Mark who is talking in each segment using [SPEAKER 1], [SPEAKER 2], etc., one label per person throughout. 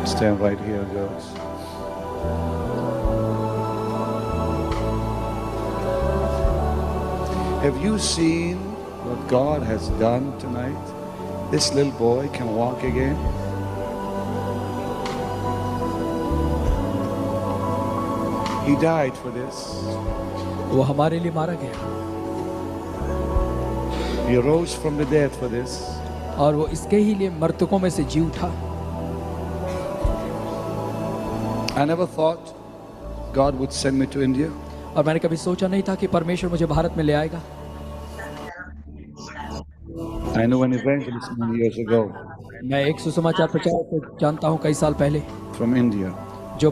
[SPEAKER 1] Stand right here, girls. Have you seen what God has done tonight? This little boy can walk again. He died for this.
[SPEAKER 2] वो हमारे लिए मारा गया
[SPEAKER 1] He rose from the dead for this.
[SPEAKER 2] और वो इसके ही लिए मृतकों में से जी उठा।
[SPEAKER 1] I never thought God would send me to India.
[SPEAKER 2] और मैंने कभी सोचा नहीं था कि परमेश्वर मुझे भारत में ले आएगा।
[SPEAKER 1] I knew an evangelist many years ago
[SPEAKER 2] मैं एक सुसमाचार प्रचारक को जानता हूँ कई साल पहले,
[SPEAKER 1] from India.
[SPEAKER 2] जो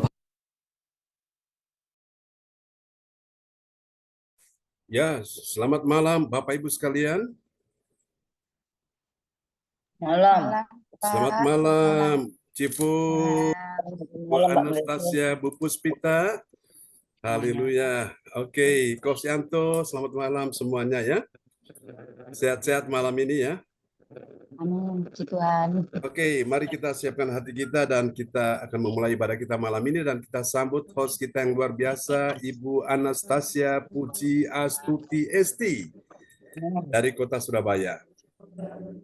[SPEAKER 3] Ya, selamat malam Bapak Ibu sekalian.
[SPEAKER 4] Malam.
[SPEAKER 3] Selamat malam Cipu, Bu Anastasia, Bu Puspita. Haleluya. Oke, Coach Yanto, selamat malam semuanya ya. Sehat-sehat malam ini ya.
[SPEAKER 4] Amin, puji Tuhan.
[SPEAKER 3] Oke, mari kita siapkan hati kita dan kita akan memulai ibadah kita malam ini dan kita sambut host kita yang luar biasa, Ibu Anastasia Puji Astuti Esti dari Kota Surabaya.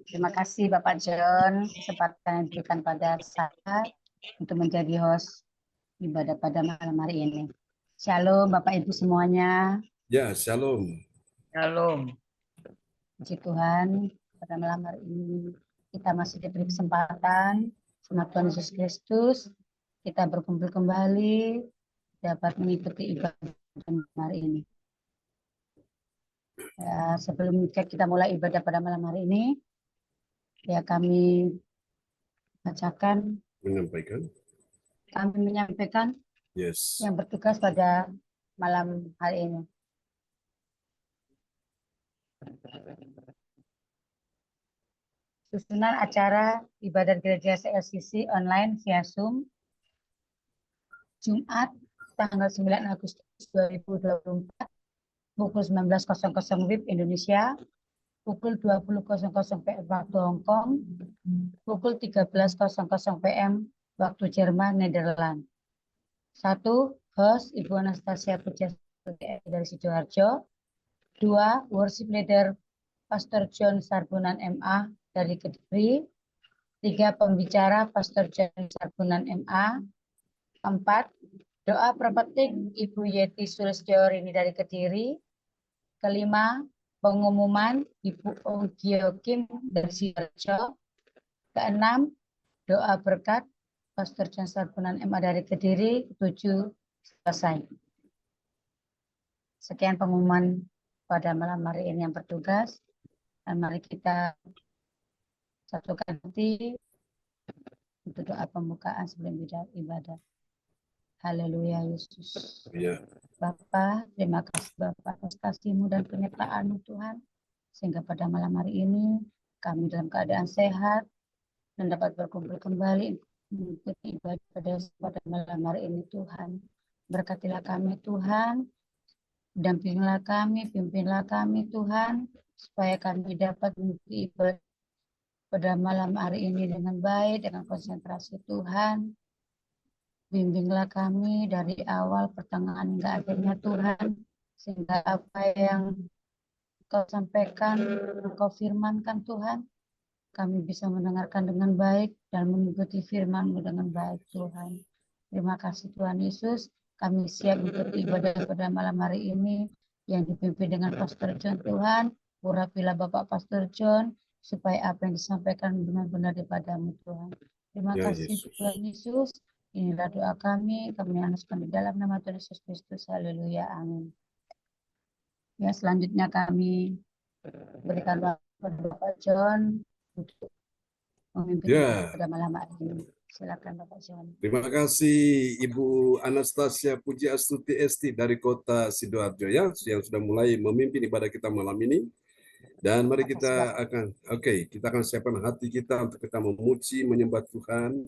[SPEAKER 4] Terima kasih Bapak John, kesempatan yang diberikan pada saya untuk menjadi host ibadah pada malam hari ini. Shalom Bapak Ibu semuanya.
[SPEAKER 3] Ya, shalom.
[SPEAKER 4] Shalom. Puji Tuhan, pada malam hari ini kita masih diberi kesempatan sama Tuhan Yesus Kristus, kita berkumpul kembali dapat mengikuti ibadah malam hari ini. Ya, sebelum kita mulai ibadah pada malam hari ini, ya kami bacakan, menyampaikan
[SPEAKER 3] Yes.
[SPEAKER 4] yang bertugas pada malam hari ini. Susunan acara ibadah gereja CLCC online via Zoom, Jumat tanggal 9 Agustus 2024, pukul 19.00 WIB Indonesia, pukul 20.00 PM waktu Hong Kong, pukul 13.00 PM waktu Jerman, Nederland. 1. Host Ibu Anastasia Puji dari Sidoarjo. 2. Worship Leader Pastor John Sarbunan MA dari Kediri. 3. Pembicara Pastor John Sarbunan MA. 4. Doa perpetik Ibu Yeti Sulistyorini dari Kediri. 5. Pengumuman Ibu Ogio Kim dari Sidoarjo. 6. Doa berkat Pastor John Sarbunan MA dari Kediri. 7. Selesai. Sekian pengumuman pada malam hari ini yang bertugas. Dan mari kita satukan hati untuk doa pembukaan sebelum ibadah. Haleluya Yesus.
[SPEAKER 3] Ya.
[SPEAKER 4] Bapa, terima kasih Bapa atas kasih-Mu dan penyertaan-Mu Tuhan. Sehingga pada malam hari ini kami dalam keadaan sehat dan dapat berkumpul kembali mengikuti ibadah pada malam hari ini Tuhan. Berkatilah kami Tuhan, dampingilah kami, pimpinlah kami Tuhan, supaya kami dapat mengikuti ibadah pada malam hari ini dengan baik, dengan konsentrasi Tuhan. Bimbinglah kami dari awal, pertengahan, hingga akhirnya Tuhan, sehingga apa yang Kau sampaikan, Kau firmankan Tuhan, kami bisa mendengarkan dengan baik dan mengikuti firman-Mu dengan baik Tuhan. Terima kasih Tuhan Yesus, kami siap untuk ibadah pada malam hari ini yang dipimpin dengan Pastor John Tuhan. Urapilah Bapak Pastor John, supaya apa yang disampaikan benar-benar daripada-Mu Tuhan. Terima kasih
[SPEAKER 3] Yesus.
[SPEAKER 4] Tuhan Yesus. Inilah doa kami haluskan di dalam nama Tuhan Yesus Kristus. Haleluya, amin. Ya, selanjutnya kami berikan waktu kepada Bapak John untuk memimpin pada malam hari ini. Silakan Bapak John.
[SPEAKER 3] Terima kasih Ibu Anastasia Puji Astuti Esti dari Kota Sidoarjo ya, yang sudah mulai memimpin ibadah kita malam ini. Dan mari kita akan siapkan hati kita untuk kita memuji, menyembah Tuhan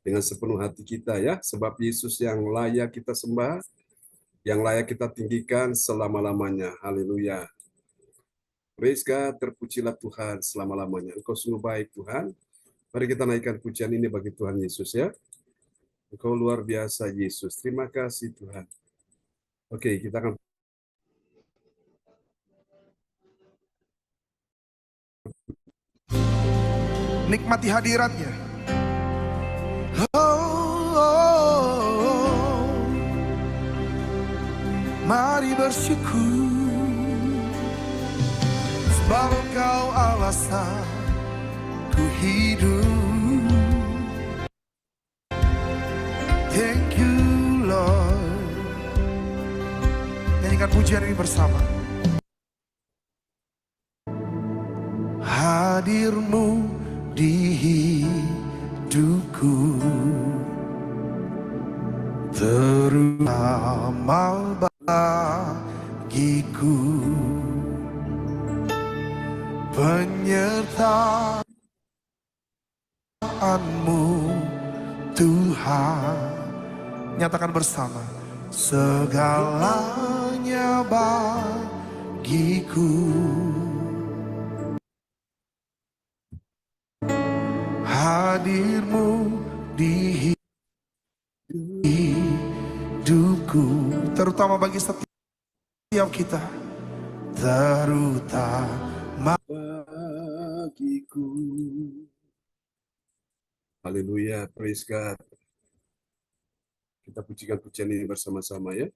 [SPEAKER 3] dengan sepenuh hati kita ya, sebab Yesus yang layak kita sembah, yang layak kita tinggikan selama-lamanya. Haleluya. Praise God, terpujilah Tuhan selama-lamanya. Engkau sungguh baik Tuhan. Mari kita naikkan pujian ini bagi Tuhan Yesus ya. Engkau luar biasa, Yesus. Terima kasih, Tuhan. Oke, kita akan
[SPEAKER 5] nikmati hadiratnya. Oh, mari bersyukur, sebab Engkau alasan ku hidup. Thank you Lord. Nyanyikan pujian ini bersama. Hadir-Mu di hidupku, terutama bagiku, penyertaan-Mu Tuhan. Nyatakan bersama. Segalanya bagiku, hadir-Mu di hidupku, terutama bagi setiap kita, terutama
[SPEAKER 3] bagiku. Haleluya, praise God. Kita pujikan pujian ini bersama-sama ya.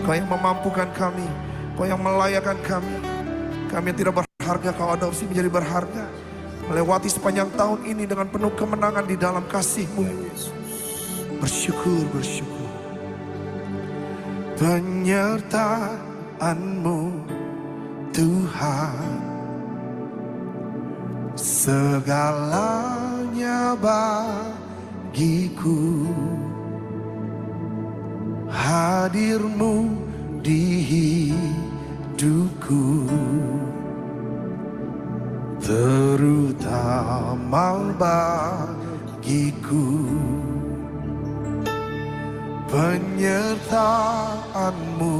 [SPEAKER 5] Kau yang memampukan kami, Kau yang melayakan kami. Kami yang tidak berharga, Kau adopsi menjadi berharga. Melewati sepanjang tahun ini dengan penuh kemenangan di dalam kasih-Mu. Bersyukur, bersyukur. Penyertaan-Mu Tuhan, segalanya bagiku, hadir-Mu di hidupku, terutama bagiku, penyertaan-Mu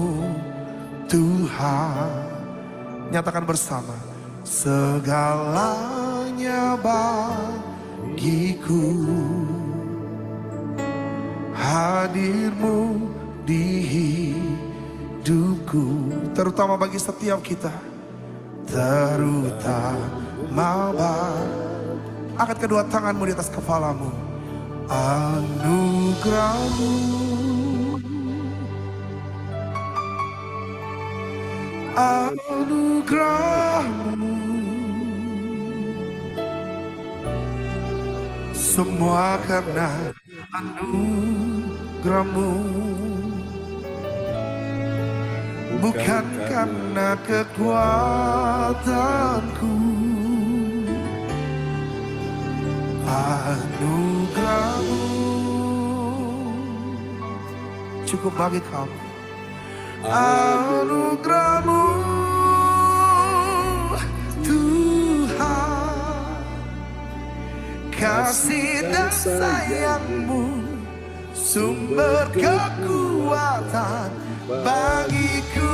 [SPEAKER 5] Tuhan. Nyatakan bersama. Segalanya bagiku, hadir-Mu di hidupku, terutama bagi setiap kita, terutama angkat kedua tanganmu di atas kepalamu. Anugerah-Mu, anugerah-Mu, semua karena anugerah-Mu, bukan karena kekuatanku. Anugerah-Mu cukup bagi kamu. Anugerah-Mu Tuhan, kasih dan sayang-Mu, sumber kekuatan bagiku.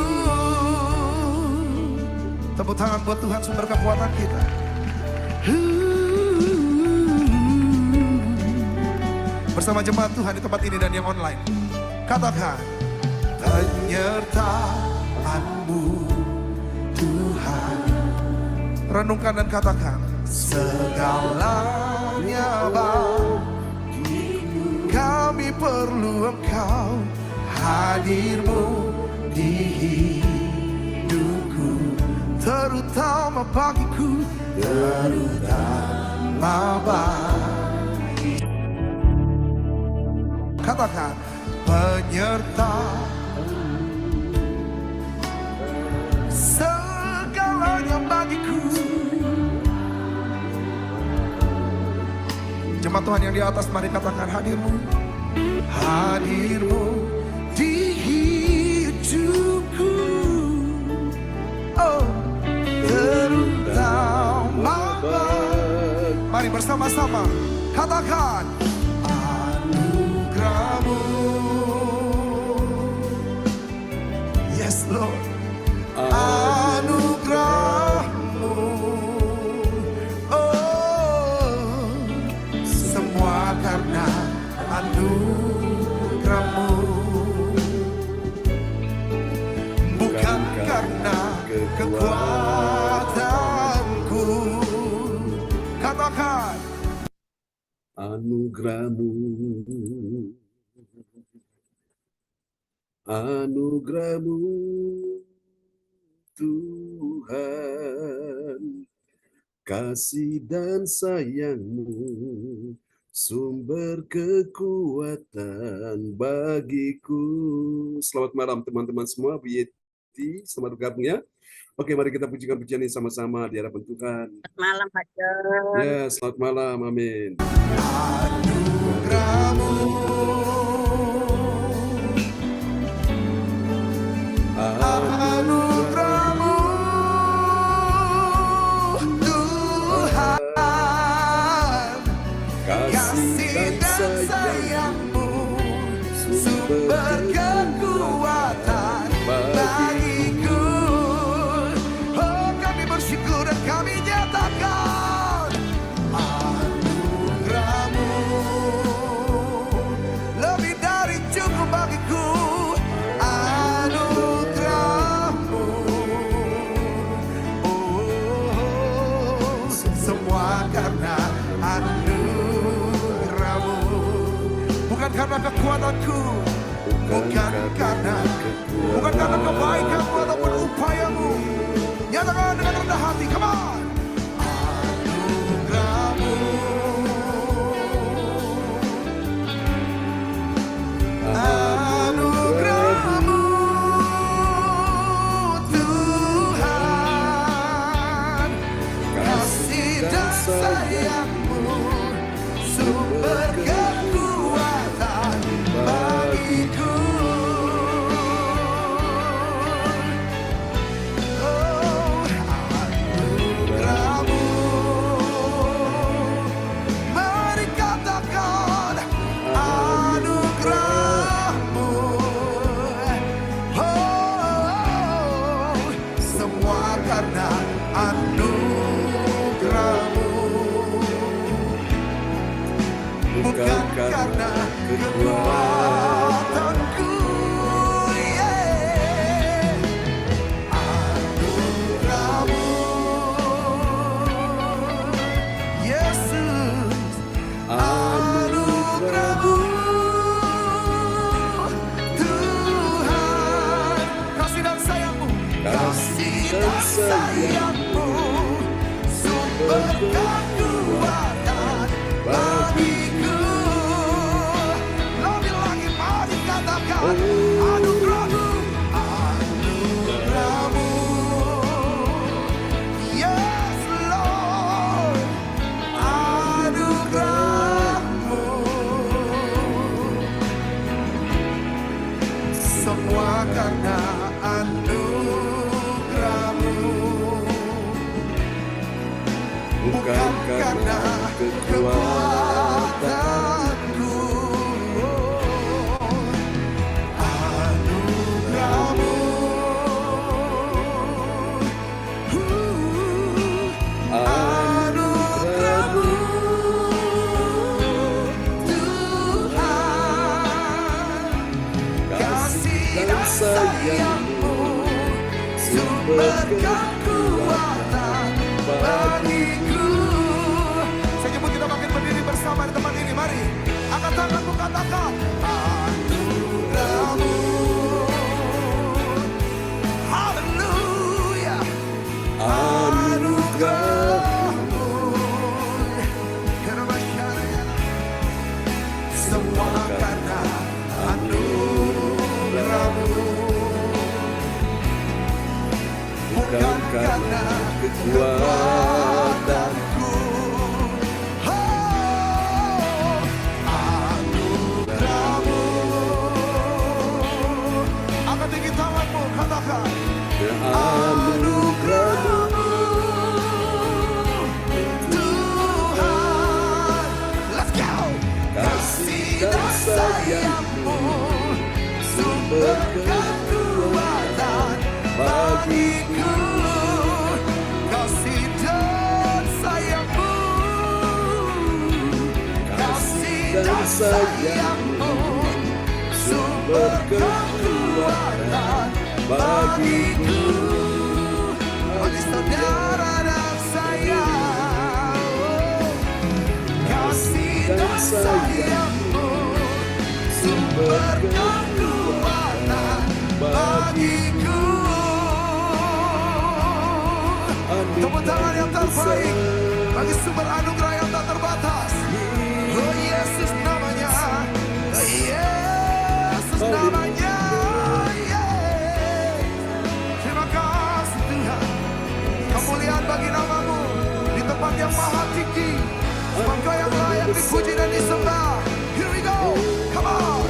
[SPEAKER 5] Tepuk tangan buat Tuhan, sumber kekuatan kita. Bersama jemaat Tuhan di tempat ini dan yang online, katakan, penyertaan-Mu Tuhan. Renungkan dan katakan, segalanya bagiku, kami perlu Engkau, hadir-Mu di hidupku, terutama bagiku, terutama bagiku. Katakan, penyertaan segalanya bagiku. Jemaat Tuhan yang di atas, mari katakan, hadir-Mu, hadir-Mu di hidupku, oh, terutama. Mari bersama-sama katakan, anugerah-Mu. Yes Lord. kekuatanku. Katakan,
[SPEAKER 3] anugerah-Mu, anugerah-Mu Tuhan, kasih dan sayang-Mu, sumber kekuatan bagiku. Selamat malam teman-teman semua, Bu Yeti, selamat bergabung ya. Oke, mari kita pujikan pujian ini sama-sama di hadapan Tuhan.
[SPEAKER 6] Selamat malam, Pak John.
[SPEAKER 3] Ya, selamat malam, amin.
[SPEAKER 5] anugerah-Mu, anugerah-Mu Tuhan, kasih dan sayang-Mu, sumber kekuatan bagiku. Oh, kami bersyukur dan kami nyatakan anugerah-Mu lebih dari cukup bagiku. Anugerah-Mu, oh, semua karena anugerah-Mu, bukan karena kekuatanku, bukan karena kebaikanmu ataupun upayamu. Nyatakan dengan rendah hati, come on. Anugerah-Mu, anugerah-Mu Tuhan, kasih dan sayang-Mu, sumber kekuatan bagiku. Oh, anugerah-Mu, mari katakan anugerah-Mu. Oh, semua karena anugerah-Mu, bukan karena kekuatanku. Yeah. Anugerah-Mu, Yesus, anugerah-Mu Tuhan, kasih dan sayang-Mu, kasih dan sayang-Mu, sumber kekuatan bagiku. Lebih lagi mari katakan anugerah-Mu, anugerah-Mu, yes Lord, anugerah-Mu, semua karena anugerah-Mu, bukan karena kekuatanku. Anugerah-Mu, anugerah-Mu Tuhan, kasih dan sayang-Mu, sumber kekuatan bagiku. Saya nyebut kita makin berdiri bersama di tempat ini. Mari angkat tanganmu, katakan anugerah-Mu. Haleluya, anugerah-Mu. Semua karena anugerah-Mu, bukan karena kekuatanku. Oh, anugerah-Mu, angkat tinggi tanganmu, katakan anugerah-Mu Tuhan. Let's go. Kasih dan sayang-Mu, sumber kekuatan bagiku. Kasih dan sayang-Mu, kasih dan sayang-Mu, sumber kekuatan bagiku. bagi saudara dan saya. Kasih dan sayangmu sumber kekuatan bagiku. Tepuk tangan yang terbaik bagi sumber anugerah yang tak terbatas. Oh Yesus namanya, oh Yesus namanya. Yeah. Terima kasih Tuhan. Kemuliaan bagi namamu di tempat yang maha tinggi. Engkau yang layak dipuji dan disembah. Here we go, come on.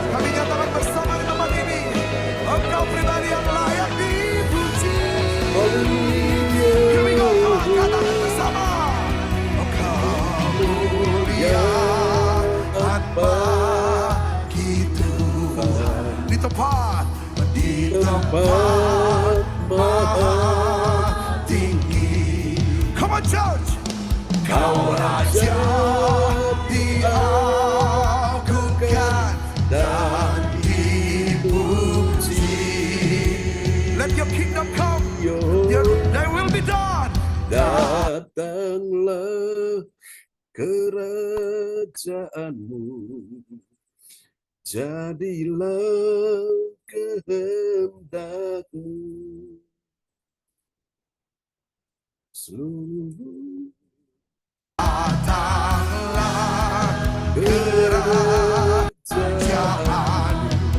[SPEAKER 5] Kami nyatakan bersama di tempat ini, Engkau pribadi yang layak dipuji. Here we go, come on, katakan bersama. Engkau muliaan begitu di tempat maha tinggi. Come on church. Kau raja diagungkan dan dipuji. Let your kingdom come, thy will be done.
[SPEAKER 3] Datanglah kerajaanmu, jadilah kehendakmu. Seluruh
[SPEAKER 5] datanglah kerajaan,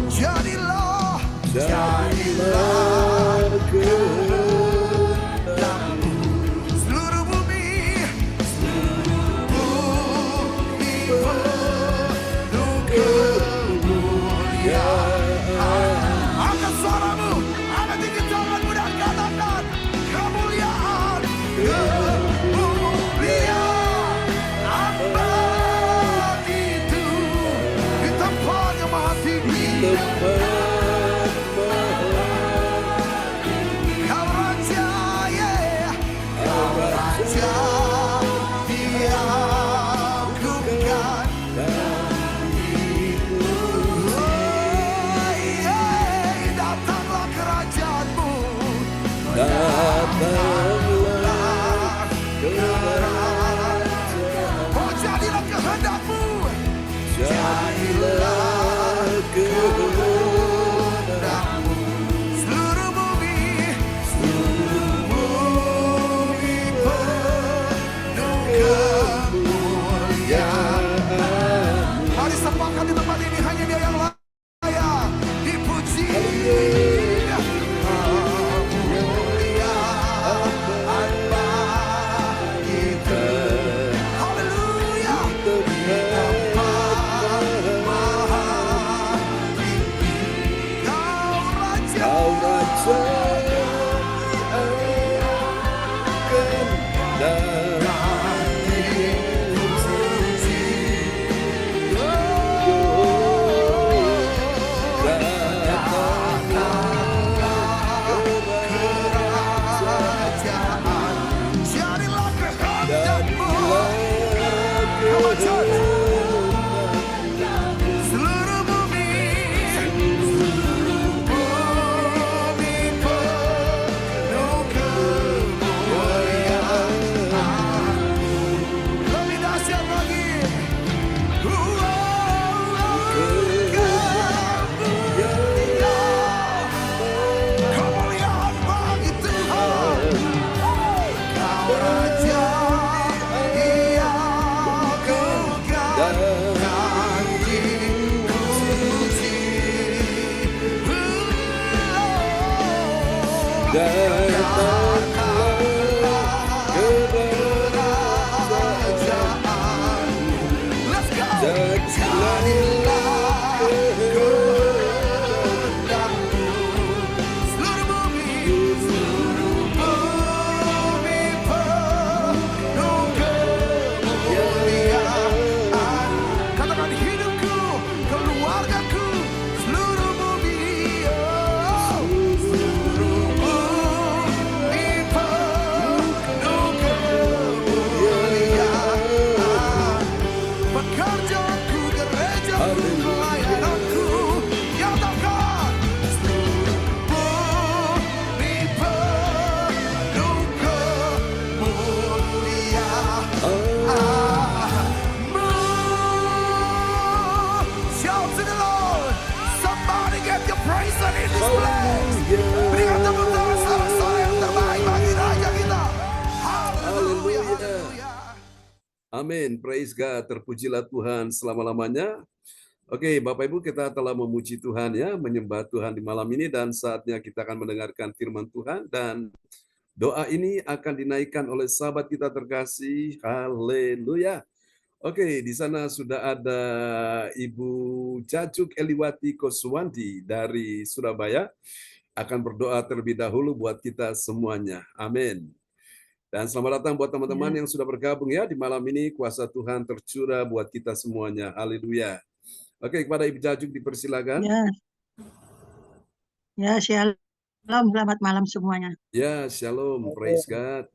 [SPEAKER 5] jadilah kehendakmu. Seluruh bumi penuh kemuliaan. Angkat suaramu, angkat tinggi tanganmu dan katakan kemuliaan. Mari sepakat di tempat ini, hanya Dia yang layak dipuji. Seluruh bumi penuh kemuliaan. Lebih dahsyat lagi. Kemuliaan bagi Tuhan. Kau Raja diagungkan dan dipuji. Datanglah kerajaan. Let's go. Jadilah kehendakmu. Seluruh bumi penuh kemuliaan. Katakan hidupku, keluargaku, seluruh bumi. Oh,
[SPEAKER 3] Amin. Praise God. Terpujilah Tuhan selama-lamanya. Oke, Bapak Ibu, kita telah memuji Tuhan ya, menyembah Tuhan di malam ini, dan saatnya kita akan mendengarkan firman Tuhan, dan doa ini akan dinaikkan oleh sahabat kita terkasih. Haleluya. Oke, di sana sudah ada Ibu Jajuk Eliwati Koswandi dari Surabaya, akan berdoa terlebih dahulu buat kita semuanya. Amin. Dan selamat datang buat teman-teman yang sudah bergabung ya di malam ini. Kuasa Tuhan tercurah buat kita semuanya. Haleluya. Oke, kepada Ibu Jajuk dipersilakan.
[SPEAKER 7] Ya, shalom, selamat malam semuanya.
[SPEAKER 3] Ya, shalom, praise God.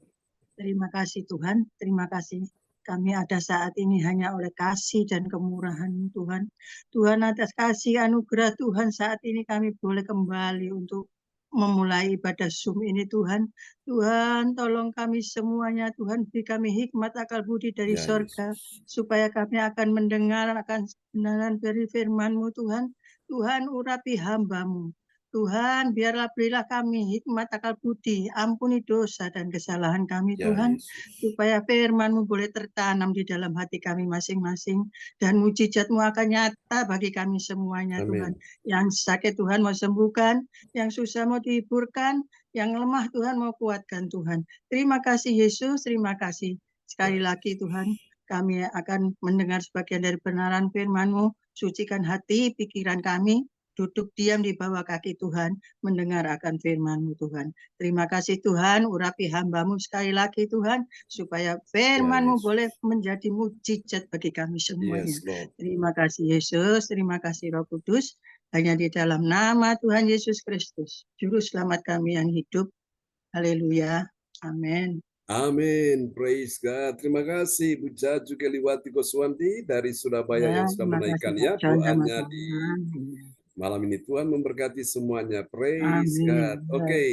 [SPEAKER 7] Terima kasih Tuhan, terima kasih. Kami ada saat ini hanya oleh kasih dan kemurahan Tuhan. Tuhan, atas kasih anugerah Tuhan, saat ini kami boleh kembali untuk memulai ibadah Zoom ini Tuhan. Tuhan, tolong kami semuanya, Tuhan, beri kami hikmat akal budi dari
[SPEAKER 3] Ya,
[SPEAKER 7] sorga,
[SPEAKER 3] Yesus.
[SPEAKER 7] supaya kami akan mendengar akan kebenaran dari firman-Mu Tuhan. Tuhan, urapi hamba-Mu. Tuhan, biarlah berilah kami hikmat akal budi, ampuni dosa dan kesalahan kami
[SPEAKER 3] Ya,
[SPEAKER 7] Tuhan,
[SPEAKER 3] Yesus.
[SPEAKER 7] supaya firman-Mu boleh tertanam di dalam hati kami masing-masing, dan mujizat-Mu akan nyata bagi kami semuanya Tuhan.
[SPEAKER 3] Amin.
[SPEAKER 7] Yang sakit Tuhan mau sembuhkan, yang susah mau dihiburkan, yang lemah Tuhan mau kuatkan Tuhan. Terima kasih Yesus, terima kasih. Sekali lagi Tuhan, kami akan mendengar sebagian dari kebenaran firman-Mu, sucikan hati, pikiran kami, duduk diam di bawah kaki Tuhan, mendengar akan firman-Mu Tuhan. Terima kasih Tuhan, urapi hamba-Mu sekali lagi Tuhan, supaya firman-Mu
[SPEAKER 3] Yesus.
[SPEAKER 7] boleh menjadi mujizat bagi kami semuanya.
[SPEAKER 3] Yes, Lord.
[SPEAKER 7] Terima kasih Yesus, terima kasih Roh Kudus, hanya di dalam nama Tuhan Yesus Kristus, Juru Selamat kami yang hidup. Haleluya. Amin.
[SPEAKER 3] Amin. Praise God. Terima kasih Bu Jajuk Eliwati Koswandi dari Surabaya yang sudah
[SPEAKER 7] Terima kasih
[SPEAKER 3] menaikkan
[SPEAKER 7] Pak
[SPEAKER 3] ya
[SPEAKER 7] John
[SPEAKER 3] doanya
[SPEAKER 7] sama-sama.
[SPEAKER 3] di malam ini. Tuhan memberkati semuanya. Praise God.
[SPEAKER 7] Amin.
[SPEAKER 3] Oke.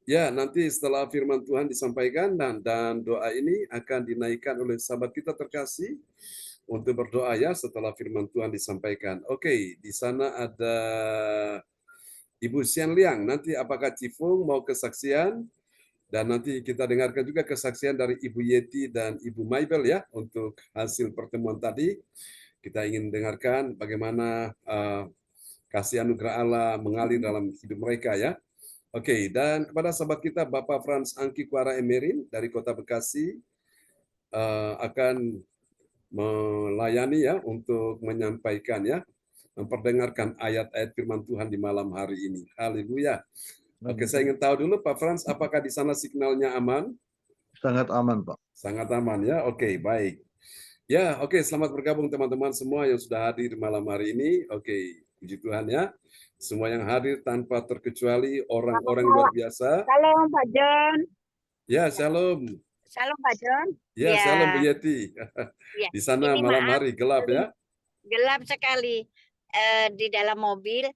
[SPEAKER 3] Ya, nanti setelah firman Tuhan disampaikan dan doa ini akan dinaikkan oleh sahabat kita terkasih untuk berdoa ya setelah firman Tuhan disampaikan. Oke, di sana ada Ibu Sian Liang. Nanti apakah Cifung mau kesaksian? Dan nanti kita dengarkan juga kesaksian dari Ibu Yeti dan Ibu Maibel ya untuk hasil pertemuan tadi. Kita ingin dengarkan bagaimana kasih anugerah Allah mengalir dalam hidup mereka ya. Oke, dan kepada sahabat kita Bapak Frans Angki Kuara Emerin dari Kota Bekasi akan melayani ya untuk menyampaikan ya, memperdengarkan ayat-ayat firman Tuhan di malam hari ini. Haleluya. Oke, saya ingin tahu dulu Pak Frans, apakah di sana signalnya aman?
[SPEAKER 1] Sangat aman, Pak.
[SPEAKER 3] Sangat aman ya. Oke, baik. Ya, oke, selamat bergabung teman-teman semua yang sudah hadir malam hari ini. Oke, puji Tuhan ya. Semua yang hadir tanpa terkecuali orang-orang luar biasa.
[SPEAKER 6] Shalom Pak John.
[SPEAKER 3] Ya, shalom.
[SPEAKER 6] Shalom Pak John.
[SPEAKER 3] Ya,
[SPEAKER 6] Ya.
[SPEAKER 3] shalom Bu Yeti.
[SPEAKER 6] Ya.
[SPEAKER 3] Di sana
[SPEAKER 6] Ini
[SPEAKER 3] malam
[SPEAKER 6] maaf,
[SPEAKER 3] hari gelap ya.
[SPEAKER 6] gelap sekali di dalam mobil.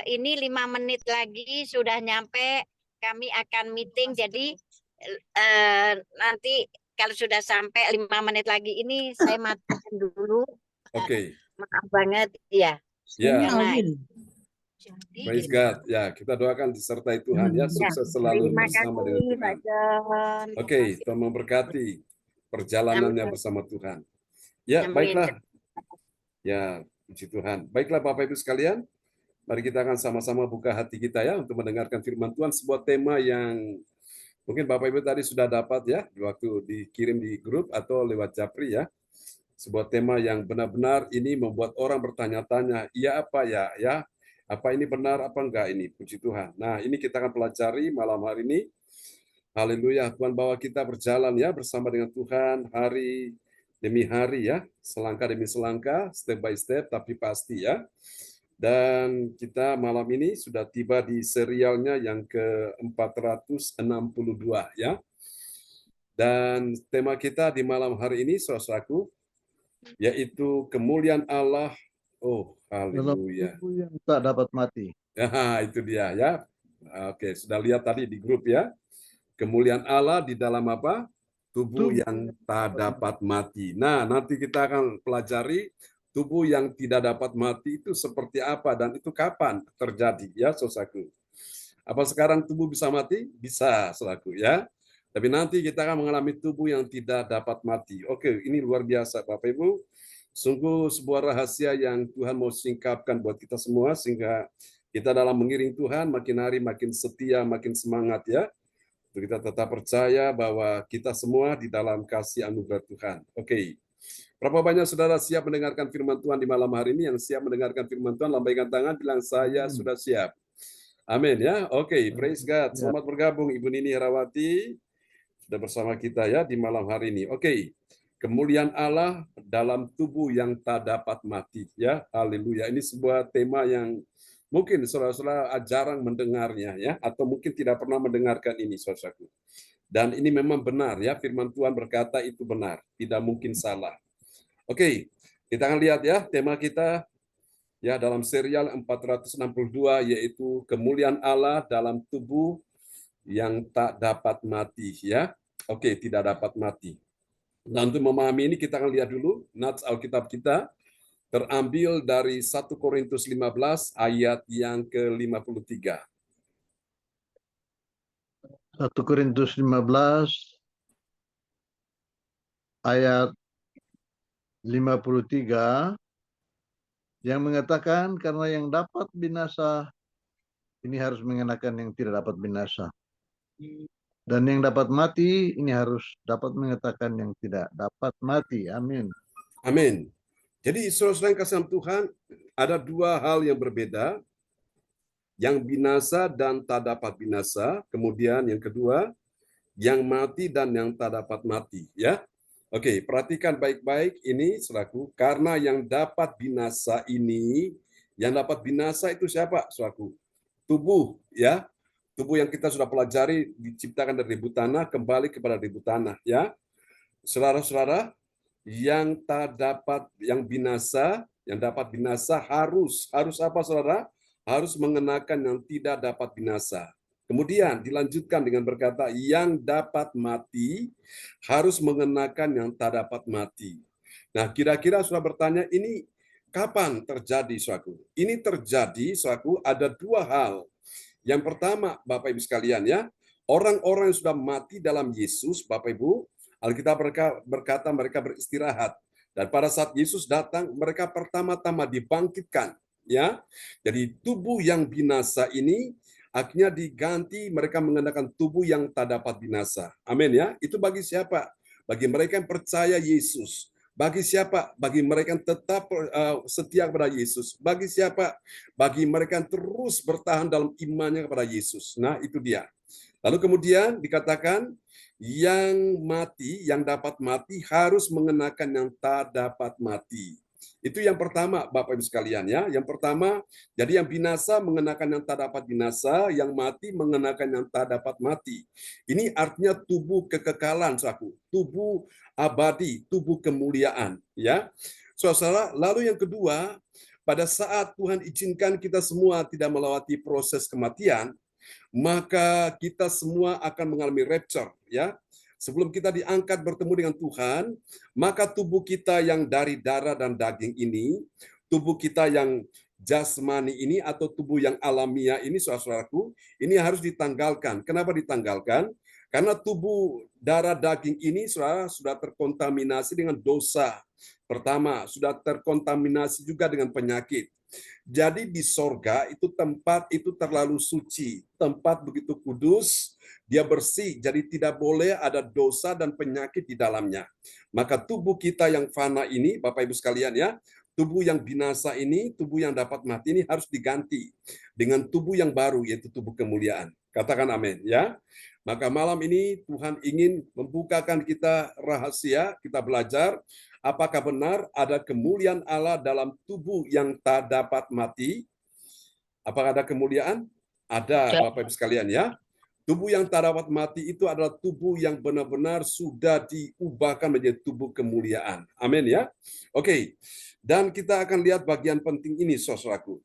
[SPEAKER 6] Ini 5 menit lagi sudah nyampe. Kami akan meeting, jadi nanti kalau sudah sampai 5 menit lagi ini saya matikan dulu.
[SPEAKER 3] Oke.
[SPEAKER 6] Maaf banget ya.
[SPEAKER 3] Ya.
[SPEAKER 6] Karena
[SPEAKER 3] Praise God. Ya, kita doakan disertai Tuhan ya, sukses selalu
[SPEAKER 6] terima
[SPEAKER 3] bersama dengan
[SPEAKER 6] kasih
[SPEAKER 3] Tuhan.
[SPEAKER 6] Pak John.
[SPEAKER 3] Oke, Tuhan memberkati perjalanannya
[SPEAKER 6] Amin.
[SPEAKER 3] bersama Tuhan. Ya,
[SPEAKER 6] Amin.
[SPEAKER 3] baiklah. Ya, puji Tuhan. Baiklah Bapak Ibu sekalian, mari kita akan sama-sama buka hati kita ya untuk mendengarkan firman Tuhan, sebuah tema yang mungkin Bapak Ibu tadi sudah dapat ya, waktu dikirim di grup atau lewat Japri ya. Sebuah tema yang benar-benar ini membuat orang bertanya-tanya, iya apa ya, ya, apa ini benar, apa enggak ini, puji Tuhan. Nah, ini kita akan pelajari malam hari ini. Haleluya, Tuhan bawa kita berjalan ya bersama dengan Tuhan hari demi hari ya, selangkah demi selangkah, step by step, tapi pasti ya. Dan kita malam ini sudah tiba di serialnya yang ke-462 ya. Dan tema kita di malam hari ini, saudaraku, yaitu kemuliaan Allah. Oh, haleluya.
[SPEAKER 1] Tubuh yang tak dapat mati.
[SPEAKER 3] Ya, itu dia ya. Oke, sudah lihat tadi di grup ya. Kemuliaan Allah di dalam apa? Tubuh yang tak dapat mati. Nah, nanti kita akan pelajari tubuh yang tidak dapat mati itu seperti apa dan itu kapan terjadi ya, saudaraku. Apa sekarang tubuh bisa mati? Bisa, saudaraku ya. Tapi nanti kita akan mengalami tubuh yang tidak dapat mati. Oke, ini luar biasa Bapak Ibu. Sungguh sebuah rahasia yang Tuhan mau singkapkan buat kita semua, sehingga kita dalam mengiring Tuhan makin hari makin setia, makin semangat ya. Untuk kita tetap percaya bahwa kita semua di dalam kasih anugerah Tuhan. Oke. Berapa banyak saudara siap mendengarkan firman Tuhan di malam hari ini? Yang siap mendengarkan firman Tuhan, lambaikan tangan, bilang saya sudah siap. Amin ya. Oke, praise God. Selamat bergabung Ibu Nini Herawati sudah bersama kita ya di malam hari ini. Oke. Kemuliaan Allah dalam tubuh yang tak dapat mati ya. Haleluya. Ini sebuah tema yang mungkin saudara-saudara jarang mendengarnya ya, atau mungkin tidak pernah mendengarkan ini saudaraku. Dan ini memang benar ya, firman Tuhan berkata itu benar, tidak mungkin salah. Oke, kita akan lihat ya tema kita ya dalam serial 462, yaitu kemuliaan Allah dalam tubuh yang tak dapat mati ya. Oke, tidak dapat mati. Nah, untuk memahami ini kita akan lihat dulu nats Alkitab kita terambil dari 1 Korintus 15 ayat yang ke-53.
[SPEAKER 8] 1 Korintus 15 ayat 53 yang mengatakan karena yang dapat binasa ini harus mengenakan yang tidak dapat binasa. Dan yang dapat mati ini harus dapat mengatakan yang tidak dapat mati. Amin.
[SPEAKER 3] Amin. Jadi saudara-saudara yang kasih Tuhan, ada dua hal yang berbeda, yang binasa dan tak dapat binasa. Kemudian yang kedua, yang mati dan yang tak dapat mati. Ya, oke, perhatikan baik-baik ini, saudaraku. Karena yang dapat binasa ini, yang dapat binasa itu siapa, saudaraku? Tubuh, ya. Tubuh yang kita sudah pelajari diciptakan dari debu tanah kembali kepada debu tanah, ya. Saudara-saudara, yang tak dapat, yang binasa, yang dapat binasa harus apa saudara? Harus mengenakan yang tidak dapat binasa. Kemudian dilanjutkan dengan berkata yang dapat mati harus mengenakan yang tak dapat mati. Nah, kira-kira sudah bertanya ini kapan terjadi, saudaraku? Ini terjadi, saudaraku, ada dua hal. Yang pertama, Bapak Ibu sekalian ya, orang-orang yang sudah mati dalam Yesus, Bapak Ibu, Alkitab berkata mereka beristirahat. Dan pada saat Yesus datang, mereka pertama-tama dibangkitkan. Ya, jadi tubuh yang binasa ini akhirnya diganti, mereka mengenakan tubuh yang tak dapat binasa. Amin ya. Itu bagi siapa? Bagi mereka yang percaya Yesus. Bagi siapa? Bagi mereka yang tetap setia kepada Yesus. Bagi siapa? Bagi mereka yang terus bertahan dalam imannya kepada Yesus. Nah, itu dia. Lalu kemudian dikatakan yang mati, yang dapat mati harus mengenakan yang tak dapat mati. Itu yang pertama, Bapak Ibu sekalian ya. Yang pertama, jadi yang binasa mengenakan yang tak dapat binasa, yang mati mengenakan yang tak dapat mati. Ini artinya tubuh kekekalan, saudaraku. Tubuh abadi, tubuh kemuliaan, ya. Saudara, lalu yang kedua, pada saat Tuhan izinkan kita semua tidak melewati proses kematian, maka kita semua akan mengalami rapture, ya. Sebelum kita diangkat bertemu dengan Tuhan, maka tubuh kita yang dari darah dan daging ini, tubuh kita yang jasmani ini atau tubuh yang alamiah ini, saudara-saudaraku, ini harus ditanggalkan. Kenapa ditanggalkan? Karena tubuh darah daging ini sudah terkontaminasi dengan dosa. Pertama, sudah terkontaminasi juga dengan penyakit. Jadi di sorga itu tempat itu terlalu suci, tempat begitu kudus, dia bersih, jadi tidak boleh ada dosa dan penyakit di dalamnya. Maka tubuh kita yang fana ini, Bapak Ibu sekalian ya, tubuh yang binasa ini, tubuh yang dapat mati ini harus diganti dengan tubuh yang baru, yaitu tubuh kemuliaan. Katakan amin ya. Maka malam ini Tuhan ingin membukakan kita rahasia, kita belajar apakah benar ada kemuliaan Allah dalam tubuh yang tak dapat mati? Apakah ada kemuliaan? Ada, Bapak Ibu sekalian ya. Tubuh yang tak dapat mati itu adalah tubuh yang benar-benar sudah diubahkan menjadi tubuh kemuliaan. Amin ya. Oke. Dan kita akan lihat bagian penting ini, saudaraku.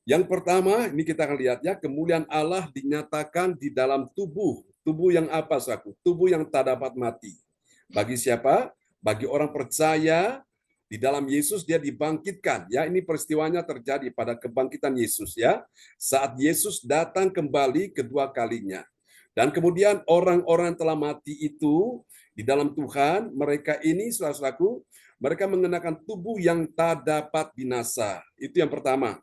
[SPEAKER 3] Yang pertama, ini kita akan lihat ya, kemuliaan Allah dinyatakan di dalam tubuh. Tubuh yang apa, saudaraku? Tubuh yang tak dapat mati. Bagi siapa? Bagi orang percaya di dalam Yesus dia dibangkitkan. Ya, ini peristiwanya terjadi pada kebangkitan Yesus ya. Saat Yesus datang kembali kedua kalinya. Dan kemudian orang-orang yang telah mati itu di dalam Tuhan, mereka ini saudara-saudaraku, mereka mengenakan tubuh yang tak dapat binasa. Itu yang pertama.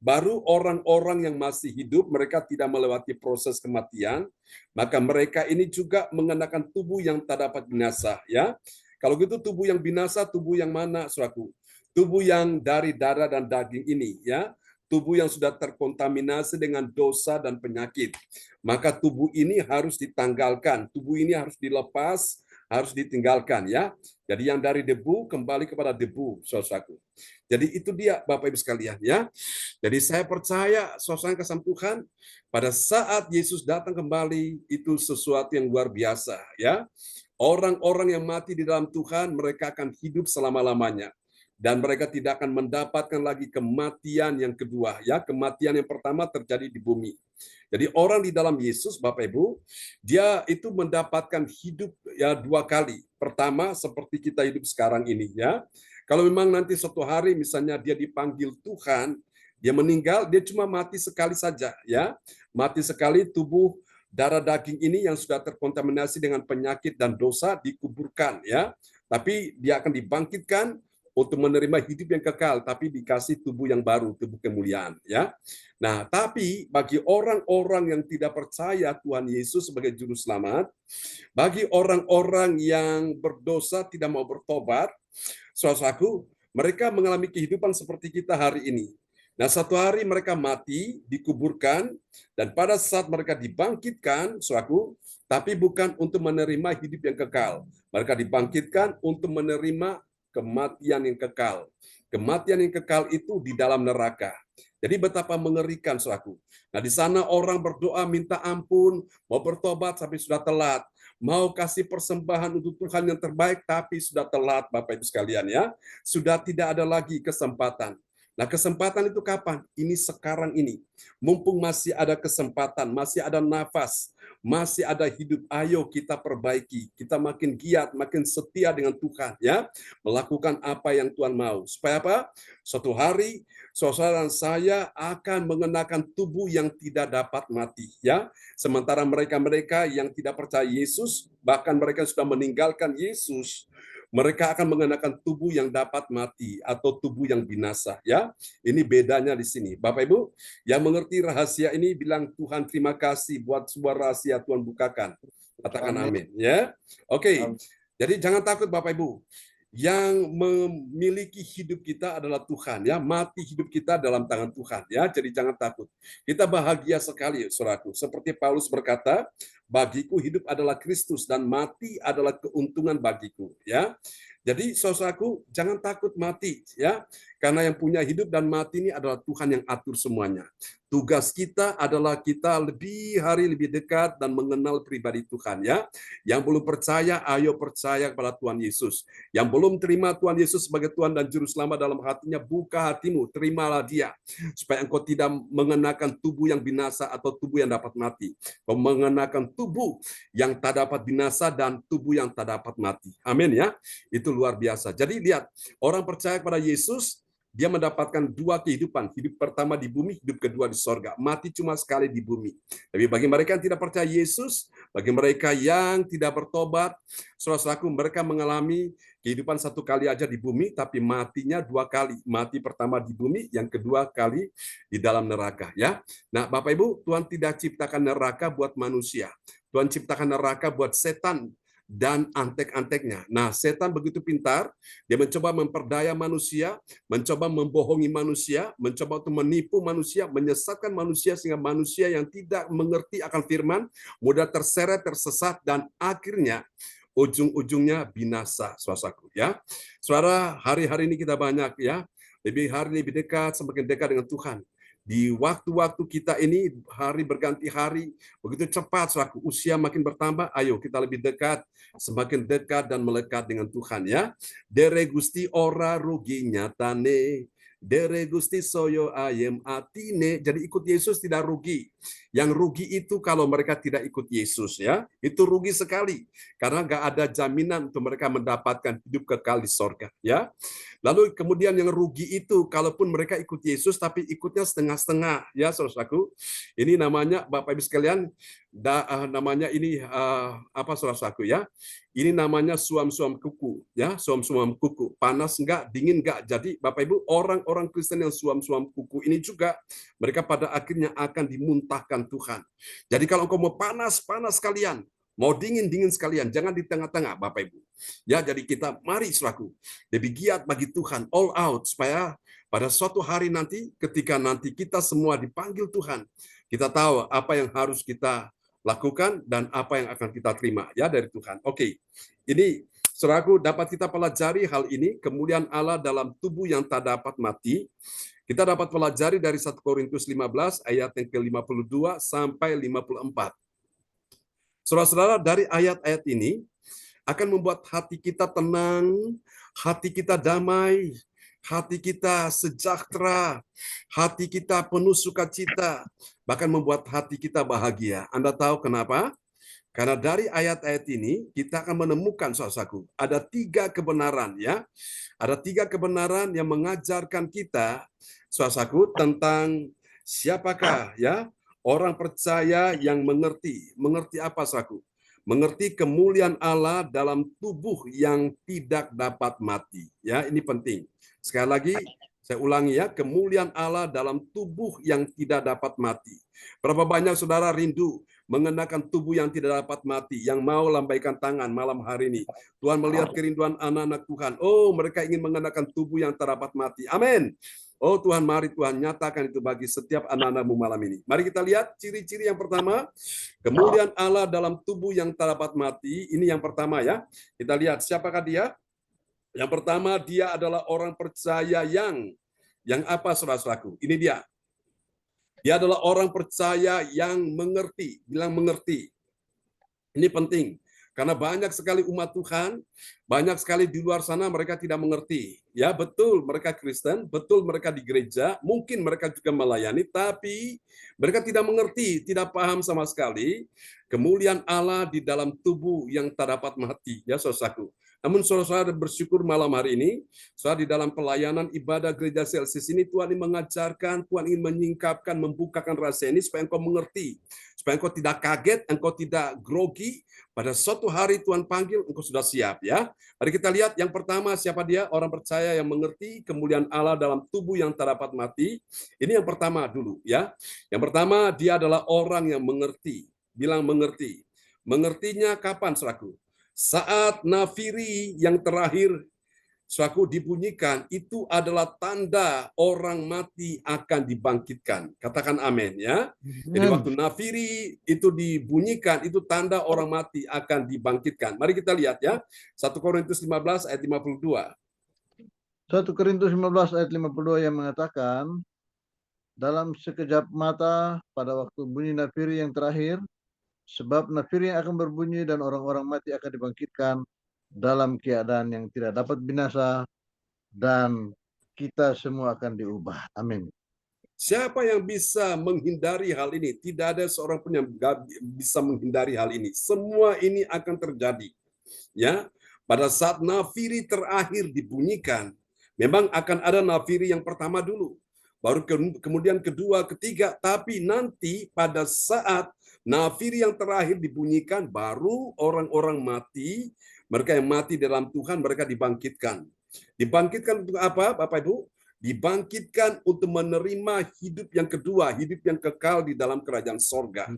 [SPEAKER 3] Baru orang-orang yang masih hidup, mereka tidak melewati proses kematian, maka mereka ini juga mengenakan tubuh yang tak dapat binasa. Ya, kalau gitu tubuh yang binasa, tubuh yang mana, saudaraku? Tubuh yang dari darah dan daging ini, ya, tubuh yang sudah terkontaminasi dengan dosa dan penyakit. Maka tubuh ini harus ditanggalkan, tubuh ini harus dilepas, harus ditinggalkan, ya. Jadi yang dari debu kembali kepada debu, saudaraku. Jadi itu dia Bapak Ibu sekalian, ya. Jadi saya percaya suasana kasih Tuhan pada saat Yesus datang kembali itu sesuatu yang luar biasa, ya. Orang-orang yang mati di dalam Tuhan mereka akan hidup selama-lamanya. Dan mereka tidak akan mendapatkan lagi kematian yang kedua, ya. Kematian yang pertama terjadi di bumi. Jadi orang di dalam Yesus, Bapak Ibu, dia itu mendapatkan hidup ya 2 kali. Pertama seperti kita hidup sekarang ini, ya. Kalau memang nanti suatu hari misalnya dia dipanggil Tuhan, dia meninggal, dia cuma mati sekali saja, ya. Mati sekali, tubuh darah daging ini yang sudah terkontaminasi dengan penyakit dan dosa dikuburkan, ya. Tapi dia akan dibangkitkan untuk menerima hidup yang kekal, tapi dikasih tubuh yang baru, tubuh kemuliaan, ya. Nah, tapi bagi orang-orang yang tidak percaya Tuhan Yesus sebagai juru selamat, bagi orang-orang yang berdosa tidak mau bertobat, saudaraku, mereka mengalami kehidupan seperti kita hari ini. Nah, satu hari mereka mati, dikuburkan, dan pada saat mereka dibangkitkan, saudaraku, tapi bukan untuk menerima hidup yang kekal. Mereka dibangkitkan untuk menerima kematian yang kekal. Kematian yang kekal itu di dalam neraka. Jadi betapa mengerikan, saudaraku. Nah, di sana orang berdoa minta ampun, mau bertobat tapi sudah telat. Mau kasih persembahan untuk Tuhan yang terbaik tapi sudah telat, Bapak Ibu sekalian, ya. Sudah tidak ada lagi kesempatan. Nah, kesempatan itu kapan? Ini sekarang ini. Mumpung masih ada kesempatan, masih ada nafas, masih ada hidup, ayo kita perbaiki. Kita makin giat, makin setia dengan Tuhan, ya. Melakukan apa yang Tuhan mau. Supaya apa? Suatu hari saudara dan saya akan mengenakan tubuh yang tidak dapat mati, ya. Sementara mereka-mereka yang tidak percaya Yesus, bahkan mereka sudah meninggalkan Yesus, mereka akan mengenakan tubuh yang dapat mati atau tubuh yang binasa, ya. Ini bedanya di sini. Bapak Ibu, yang mengerti rahasia ini bilang Tuhan terima kasih buat sebuah rahasia Tuhan bukakan. Katakan amin, ya. Oke. Jadi jangan takut Bapak Ibu. Yang memiliki hidup kita adalah Tuhan, ya. Mati hidup kita dalam tangan Tuhan, ya. Jadi jangan takut. Kita bahagia sekali, saudaraku. Seperti Paulus berkata, bagiku hidup adalah Kristus dan mati adalah keuntungan bagiku, ya. Jadi saudaraku, jangan takut mati, ya. Karena yang punya hidup dan mati ini adalah Tuhan yang atur semuanya. Tugas kita adalah kita lebih hari lebih dekat dan mengenal pribadi Tuhan, ya. Yang belum percaya, ayo percaya kepada Tuhan Yesus. Yang belum terima Tuhan Yesus sebagai Tuhan dan Juru Selamat dalam hatinya, buka hatimu, terimalah Dia. Supaya engkau tidak mengenakan tubuh yang binasa atau tubuh yang dapat mati. Kau mengenakan tubuh yang tak dapat binasa dan tubuh yang tak dapat mati. Amin, ya. Itu luar biasa. Jadi lihat, orang percaya kepada Yesus, dia mendapatkan 2 kehidupan. Hidup pertama di bumi, hidup kedua di sorga. Mati cuma sekali di bumi. Tapi bagi mereka yang tidak percaya Yesus, bagi mereka yang tidak bertobat, saudaraku, mereka mengalami kehidupan 1 kali aja di bumi, tapi matinya 2 kali. Mati pertama di bumi, yang kedua kali di dalam neraka, ya. Nah, Bapak Ibu, Tuhan tidak ciptakan neraka buat manusia. Tuhan ciptakan neraka buat setan dan antek-anteknya. Nah, setan begitu pintar, dia mencoba memperdaya manusia, mencoba membohongi manusia, mencoba untuk menipu manusia, menyesatkan manusia sehingga manusia yang tidak mengerti akan firman mudah terseret, tersesat, dan akhirnya ujung-ujungnya binasa, saudaraku, ya. Saudara, hari-hari ini kita banyak, ya, lebih dekat, semakin dekat dengan Tuhan. Di waktu-waktu kita ini, hari berganti hari, begitu cepat, saudaraku, usia makin bertambah, ayo kita lebih dekat, semakin dekat dan melekat dengan Tuhan, ya. Dere Gusti ora rugi nyatane, dere Gusti soyo ayem atine. Jadi ikut Yesus tidak rugi. Yang rugi itu kalau mereka tidak ikut Yesus, ya. Itu rugi sekali, karena nggak ada jaminan untuk mereka mendapatkan hidup kekal di sorga, ya. Lalu kemudian yang rugi itu, kalaupun mereka ikut Yesus, tapi ikutnya setengah-setengah, ya saudaraku. Ini namanya, Bapak Ibu sekalian, namanya ini apa saudaraku ya? Ini namanya suam-suam kuku ya, suam-suam kuku. Panas enggak, dingin enggak. Jadi Bapak Ibu, orang-orang Kristen yang suam-suam kuku ini juga mereka pada akhirnya akan dimuntahkan Tuhan. Jadi kalau engkau mau panas-panas sekalian, mau dingin-dingin sekalian, jangan di tengah-tengah Bapak Ibu. Ya, jadi kita mari saudaraku lebih giat bagi Tuhan, all out, supaya pada suatu hari nanti ketika nanti kita semua dipanggil Tuhan, kita tahu apa yang harus kita lakukan dan apa yang akan kita terima ya dari Tuhan. Oke. Ini saudaraku dapat kita pelajari hal ini, kemuliaan Allah dalam tubuh yang tak dapat mati. Kita dapat pelajari dari 1 Korintus 15 ayat yang ke-52 sampai 54. Saudara-saudara, dari ayat-ayat ini akan membuat hati kita tenang, hati kita damai, hati kita sejahtera, hati kita penuh sukacita, bahkan membuat hati kita bahagia. Anda tahu kenapa? Karena dari ayat-ayat ini kita akan menemukan, saudaraku, ada 3 kebenaran ya. Ada 3 kebenaran yang mengajarkan kita, saudaraku, tentang siapakah ya orang percaya yang mengerti. Mengerti apa, saudaraku? Mengerti kemuliaan Allah dalam tubuh yang tidak dapat mati. Ya, ini penting. Sekali lagi, saya ulangi ya, kemuliaan Allah dalam tubuh yang tidak dapat mati. Berapa banyak saudara rindu mengenakan tubuh yang tidak dapat mati, yang mau lambaikan tangan malam hari ini. Tuhan melihat kerinduan anak-anak Tuhan. Oh, mereka ingin mengenakan tubuh yang tak dapat mati. Amin. Oh Tuhan, mari Tuhan nyatakan itu bagi setiap anak-anak-Mu malam ini. Mari kita lihat ciri-ciri yang pertama, kemuliaan Allah dalam tubuh yang tak dapat mati. Ini yang pertama ya. Kita lihat siapakah dia? Yang pertama, dia adalah orang percaya yang apa, saudara-saudaraku? Ini dia. Dia adalah orang percaya yang mengerti. Bilang mengerti. Ini penting. Karena banyak sekali umat Tuhan, banyak sekali di luar sana mereka tidak mengerti. Ya, betul mereka Kristen, betul mereka di gereja, mungkin mereka juga melayani, tapi mereka tidak mengerti, tidak paham sama sekali kemuliaan Allah di dalam tubuh yang tak dapat mati. Ya, saudaraku. Namun saudara-saudara bersyukur malam hari ini, saudara di dalam pelayanan ibadah gereja CLCS ini Tuhan ingin mengajarkan, Tuhan ingin menyingkapkan, membukakan rahasia ini supaya engkau mengerti, supaya engkau tidak kaget, engkau tidak grogi. Pada suatu hari Tuhan panggil, engkau sudah siap ya. Mari kita lihat yang pertama siapa dia? Orang percaya yang mengerti kemuliaan Allah dalam tubuh yang tak dapat mati. Ini yang pertama dulu ya. Yang pertama dia adalah orang yang mengerti. Bilang mengerti. Mengertinya kapan, saudaraku? Saat nafiri yang terakhir suatu dibunyikan, itu adalah tanda orang mati akan dibangkitkan. Katakan amin ya. Jadi waktu nafiri itu dibunyikan, itu tanda orang mati akan dibangkitkan. Mari kita lihat ya. 1 Korintus 15 ayat 52.
[SPEAKER 8] 1 Korintus 15 ayat 52 yang mengatakan, dalam sekejap mata pada waktu bunyi nafiri yang terakhir, sebab nafiri yang akan berbunyi dan orang-orang mati akan dibangkitkan dalam keadaan yang tidak dapat binasa, dan kita semua akan diubah. Amin.
[SPEAKER 3] Siapa yang bisa menghindari hal ini? Tidak ada seorang pun yang bisa menghindari hal ini. Semua ini akan terjadi. Ya, pada saat nafiri terakhir dibunyikan, memang akan ada nafiri yang pertama dulu, baru kemudian kedua, ketiga, tapi nanti pada saat nafiri yang terakhir dibunyikan, baru orang-orang mati, mereka yang mati dalam Tuhan, mereka dibangkitkan. Dibangkitkan untuk apa, Bapak Ibu? Dibangkitkan untuk menerima hidup yang kedua, hidup yang kekal di dalam kerajaan sorga.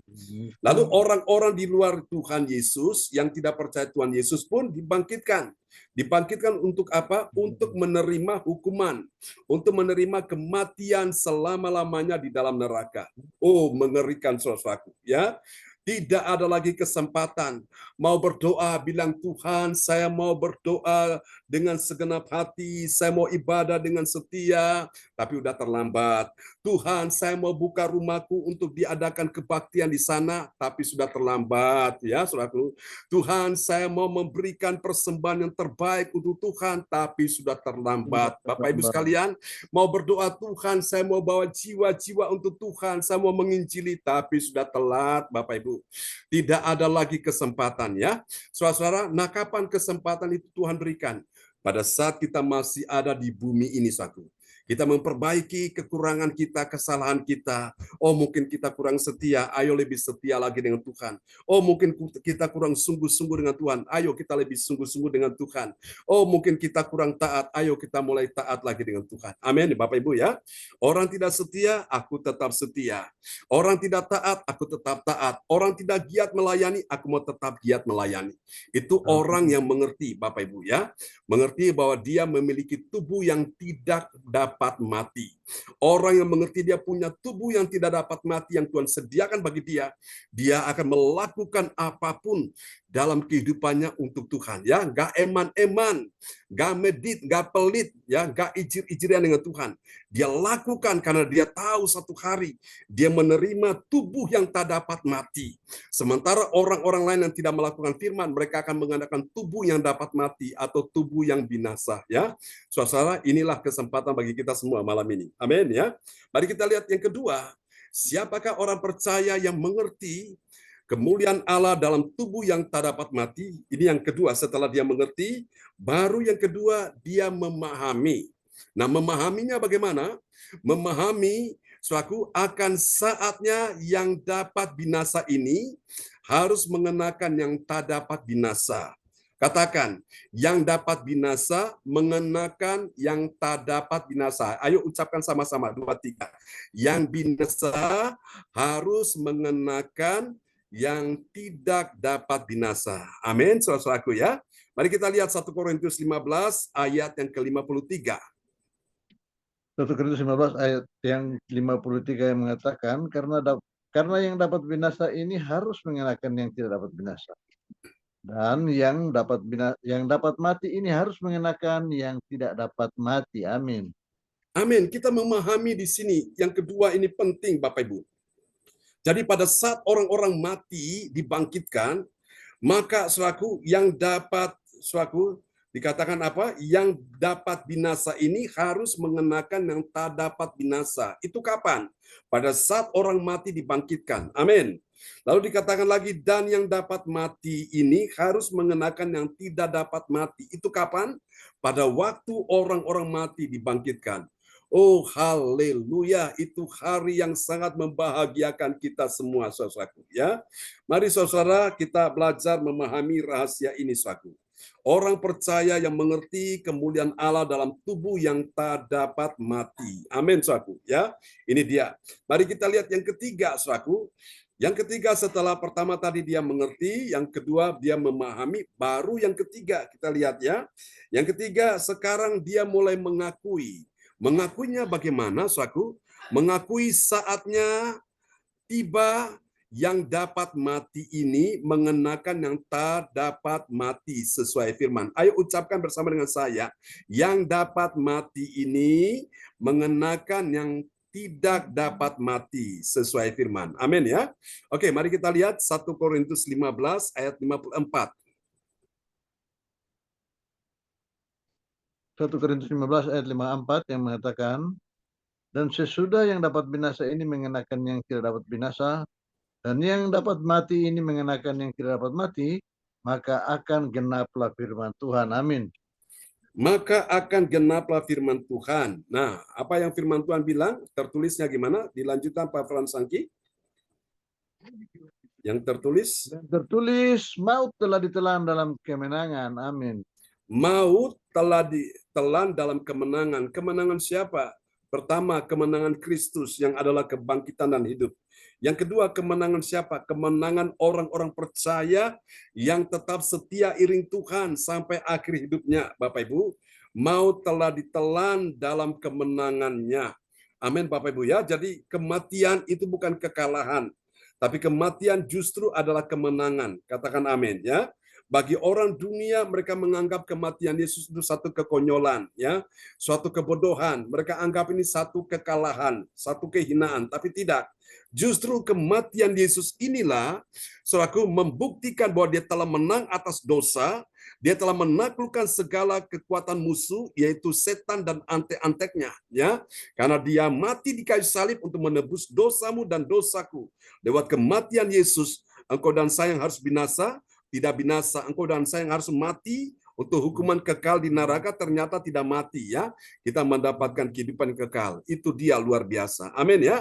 [SPEAKER 3] Lalu orang-orang di luar Tuhan Yesus, yang tidak percaya Tuhan Yesus pun dibangkitkan. Dibangkitkan untuk apa? Untuk menerima hukuman, untuk menerima kematian selama-lamanya di dalam neraka. Oh, mengerikan saudaraku, ya. Tidak ada lagi kesempatan mau berdoa, bilang Tuhan saya mau berdoa dengan segenap hati, saya mau ibadah dengan setia, tapi udah terlambat. Tuhan saya mau buka rumahku untuk diadakan kebaktian di sana, tapi sudah terlambat ya saudaraku. Tuhan saya mau memberikan persembahan yang terbaik untuk Tuhan, tapi sudah terlambat. Bapak Ibu sekalian, mau berdoa Tuhan saya mau bawa jiwa-jiwa untuk Tuhan, saya mau menginjili, tapi sudah telat Bapak Ibu. Tidak ada lagi kesempatan ya. Saudara-saudara, nah kapan kesempatan itu Tuhan berikan? Pada saat kita masih ada di bumi ini satu. Kita memperbaiki kekurangan kita, kesalahan kita. Oh, mungkin kita kurang setia, ayo lebih setia lagi dengan Tuhan. Oh, mungkin kita kurang sungguh-sungguh dengan Tuhan, ayo kita lebih sungguh-sungguh dengan Tuhan. Oh, mungkin kita kurang taat, ayo kita mulai taat lagi dengan Tuhan. Amin, Bapak Ibu ya. Orang tidak setia, aku tetap setia. Orang tidak taat, aku tetap taat. Orang tidak giat melayani, aku mau tetap giat melayani. Itu orang yang mengerti, Bapak Ibu ya. Mengerti bahwa dia memiliki tubuh yang tidak dapat mati. Orang yang mengerti dia punya tubuh yang tidak dapat mati yang Tuhan sediakan bagi dia, dia akan melakukan apapun dalam kehidupannya untuk Tuhan. Ya, gak eman-eman, gak medit, gak pelit, ya, gak ijir-ijirian dengan Tuhan. Dia lakukan karena dia tahu satu hari dia menerima tubuh yang tak dapat mati. Sementara orang-orang lain yang tidak melakukan firman, mereka akan mengandalkan tubuh yang dapat mati atau tubuh yang binasa. Ya, saudara, inilah kesempatan bagi kita semua malam ini. Amin ya. Mari kita lihat yang kedua. Siapakah orang percaya yang mengerti kemuliaan Allah dalam tubuh yang tak dapat mati? Ini yang kedua, setelah dia mengerti, baru yang kedua dia memahami. Nah, memahaminya bagaimana? Memahami suatu akan saatnya yang dapat binasa ini harus mengenakan yang tak dapat binasa. Katakan, yang dapat binasa mengenakan yang tak dapat binasa. Ayo ucapkan sama-sama, 2, 3. Yang binasa harus mengenakan yang tidak dapat binasa. Amin, saudaraku ya. Mari kita lihat 1 Korintus 15 ayat yang ke-53.
[SPEAKER 8] 1 Korintus 15 ayat yang 53 yang mengatakan, karena yang dapat binasa ini harus mengenakan yang tidak dapat binasa. Dan yang dapat mati ini harus mengenakan yang tidak dapat mati. Amin.
[SPEAKER 3] Amin. Kita memahami di sini. Yang kedua ini penting, Bapak Ibu. Jadi pada saat orang-orang mati dibangkitkan, maka dikatakan apa? Yang dapat binasa ini harus mengenakan yang tak dapat binasa. Itu kapan? Pada saat orang mati dibangkitkan. Amin. Lalu dikatakan lagi, dan yang dapat mati ini harus mengenakan yang tidak dapat mati. Itu kapan? Pada waktu orang-orang mati dibangkitkan. Oh, haleluya, itu hari yang sangat membahagiakan kita semua, saudaraku. Ya, mari saudara kita belajar memahami rahasia ini, saudaraku. Orang percaya yang mengerti kemuliaan Allah dalam tubuh yang tak dapat mati. Amin, saudaraku. Ya, ini dia. Mari kita lihat yang ketiga, saudaraku. Yang ketiga setelah pertama tadi dia mengerti, yang kedua dia memahami, baru yang ketiga kita lihat ya. Yang ketiga sekarang dia mulai mengakui. Mengakuinya bagaimana, saudaraku? Mengakui saatnya tiba yang dapat mati ini mengenakan yang tak dapat mati sesuai firman. Ayo ucapkan bersama dengan saya. Yang dapat mati ini mengenakan yang tidak dapat mati sesuai firman. Amin ya. Oke, mari kita lihat 1 Korintus 15 ayat 54.
[SPEAKER 8] 1 Korintus 15 ayat 54 yang mengatakan, dan sesudah yang dapat binasa ini mengenakan yang tidak dapat binasa, dan yang dapat mati ini mengenakan yang tidak dapat mati, maka akan genaplah firman Tuhan. Amin.
[SPEAKER 3] Maka akan genaplah firman Tuhan. Nah, apa yang firman Tuhan bilang? Tertulisnya gimana? Dilanjutkan Pak Frans Sangki. Yang tertulis, maut telah ditelan dalam kemenangan. Amin. Maut telah ditelan dalam kemenangan. Kemenangan siapa? Pertama, kemenangan Kristus yang adalah kebangkitan dan hidup. Yang kedua, kemenangan siapa? Kemenangan orang-orang percaya yang tetap setia iring Tuhan sampai akhir hidupnya, Bapak Ibu. Maut telah ditelan dalam kemenangannya. Amin, Bapak Ibu ya. Jadi kematian itu bukan kekalahan, tapi kematian justru adalah kemenangan. Katakan amin ya. Bagi orang dunia, mereka menganggap kematian Yesus itu satu kekonyolan, ya, suatu kebodohan. Mereka anggap ini satu kekalahan, satu kehinaan, tapi tidak. Justru kematian Yesus inilah, saudaraku, membuktikan bahwa dia telah menang atas dosa, dia telah menaklukkan segala kekuatan musuh, yaitu setan dan antek-anteknya, ya, karena dia mati di kayu salib untuk menebus dosamu dan dosaku. Lewat kematian Yesus, engkau dan saya yang harus binasa, tidak binasa. Engkau dan saya yang harus mati Untuk hukuman kekal di neraka ternyata tidak mati ya. Kita mendapatkan kehidupan kekal. Itu dia luar biasa. Amin ya.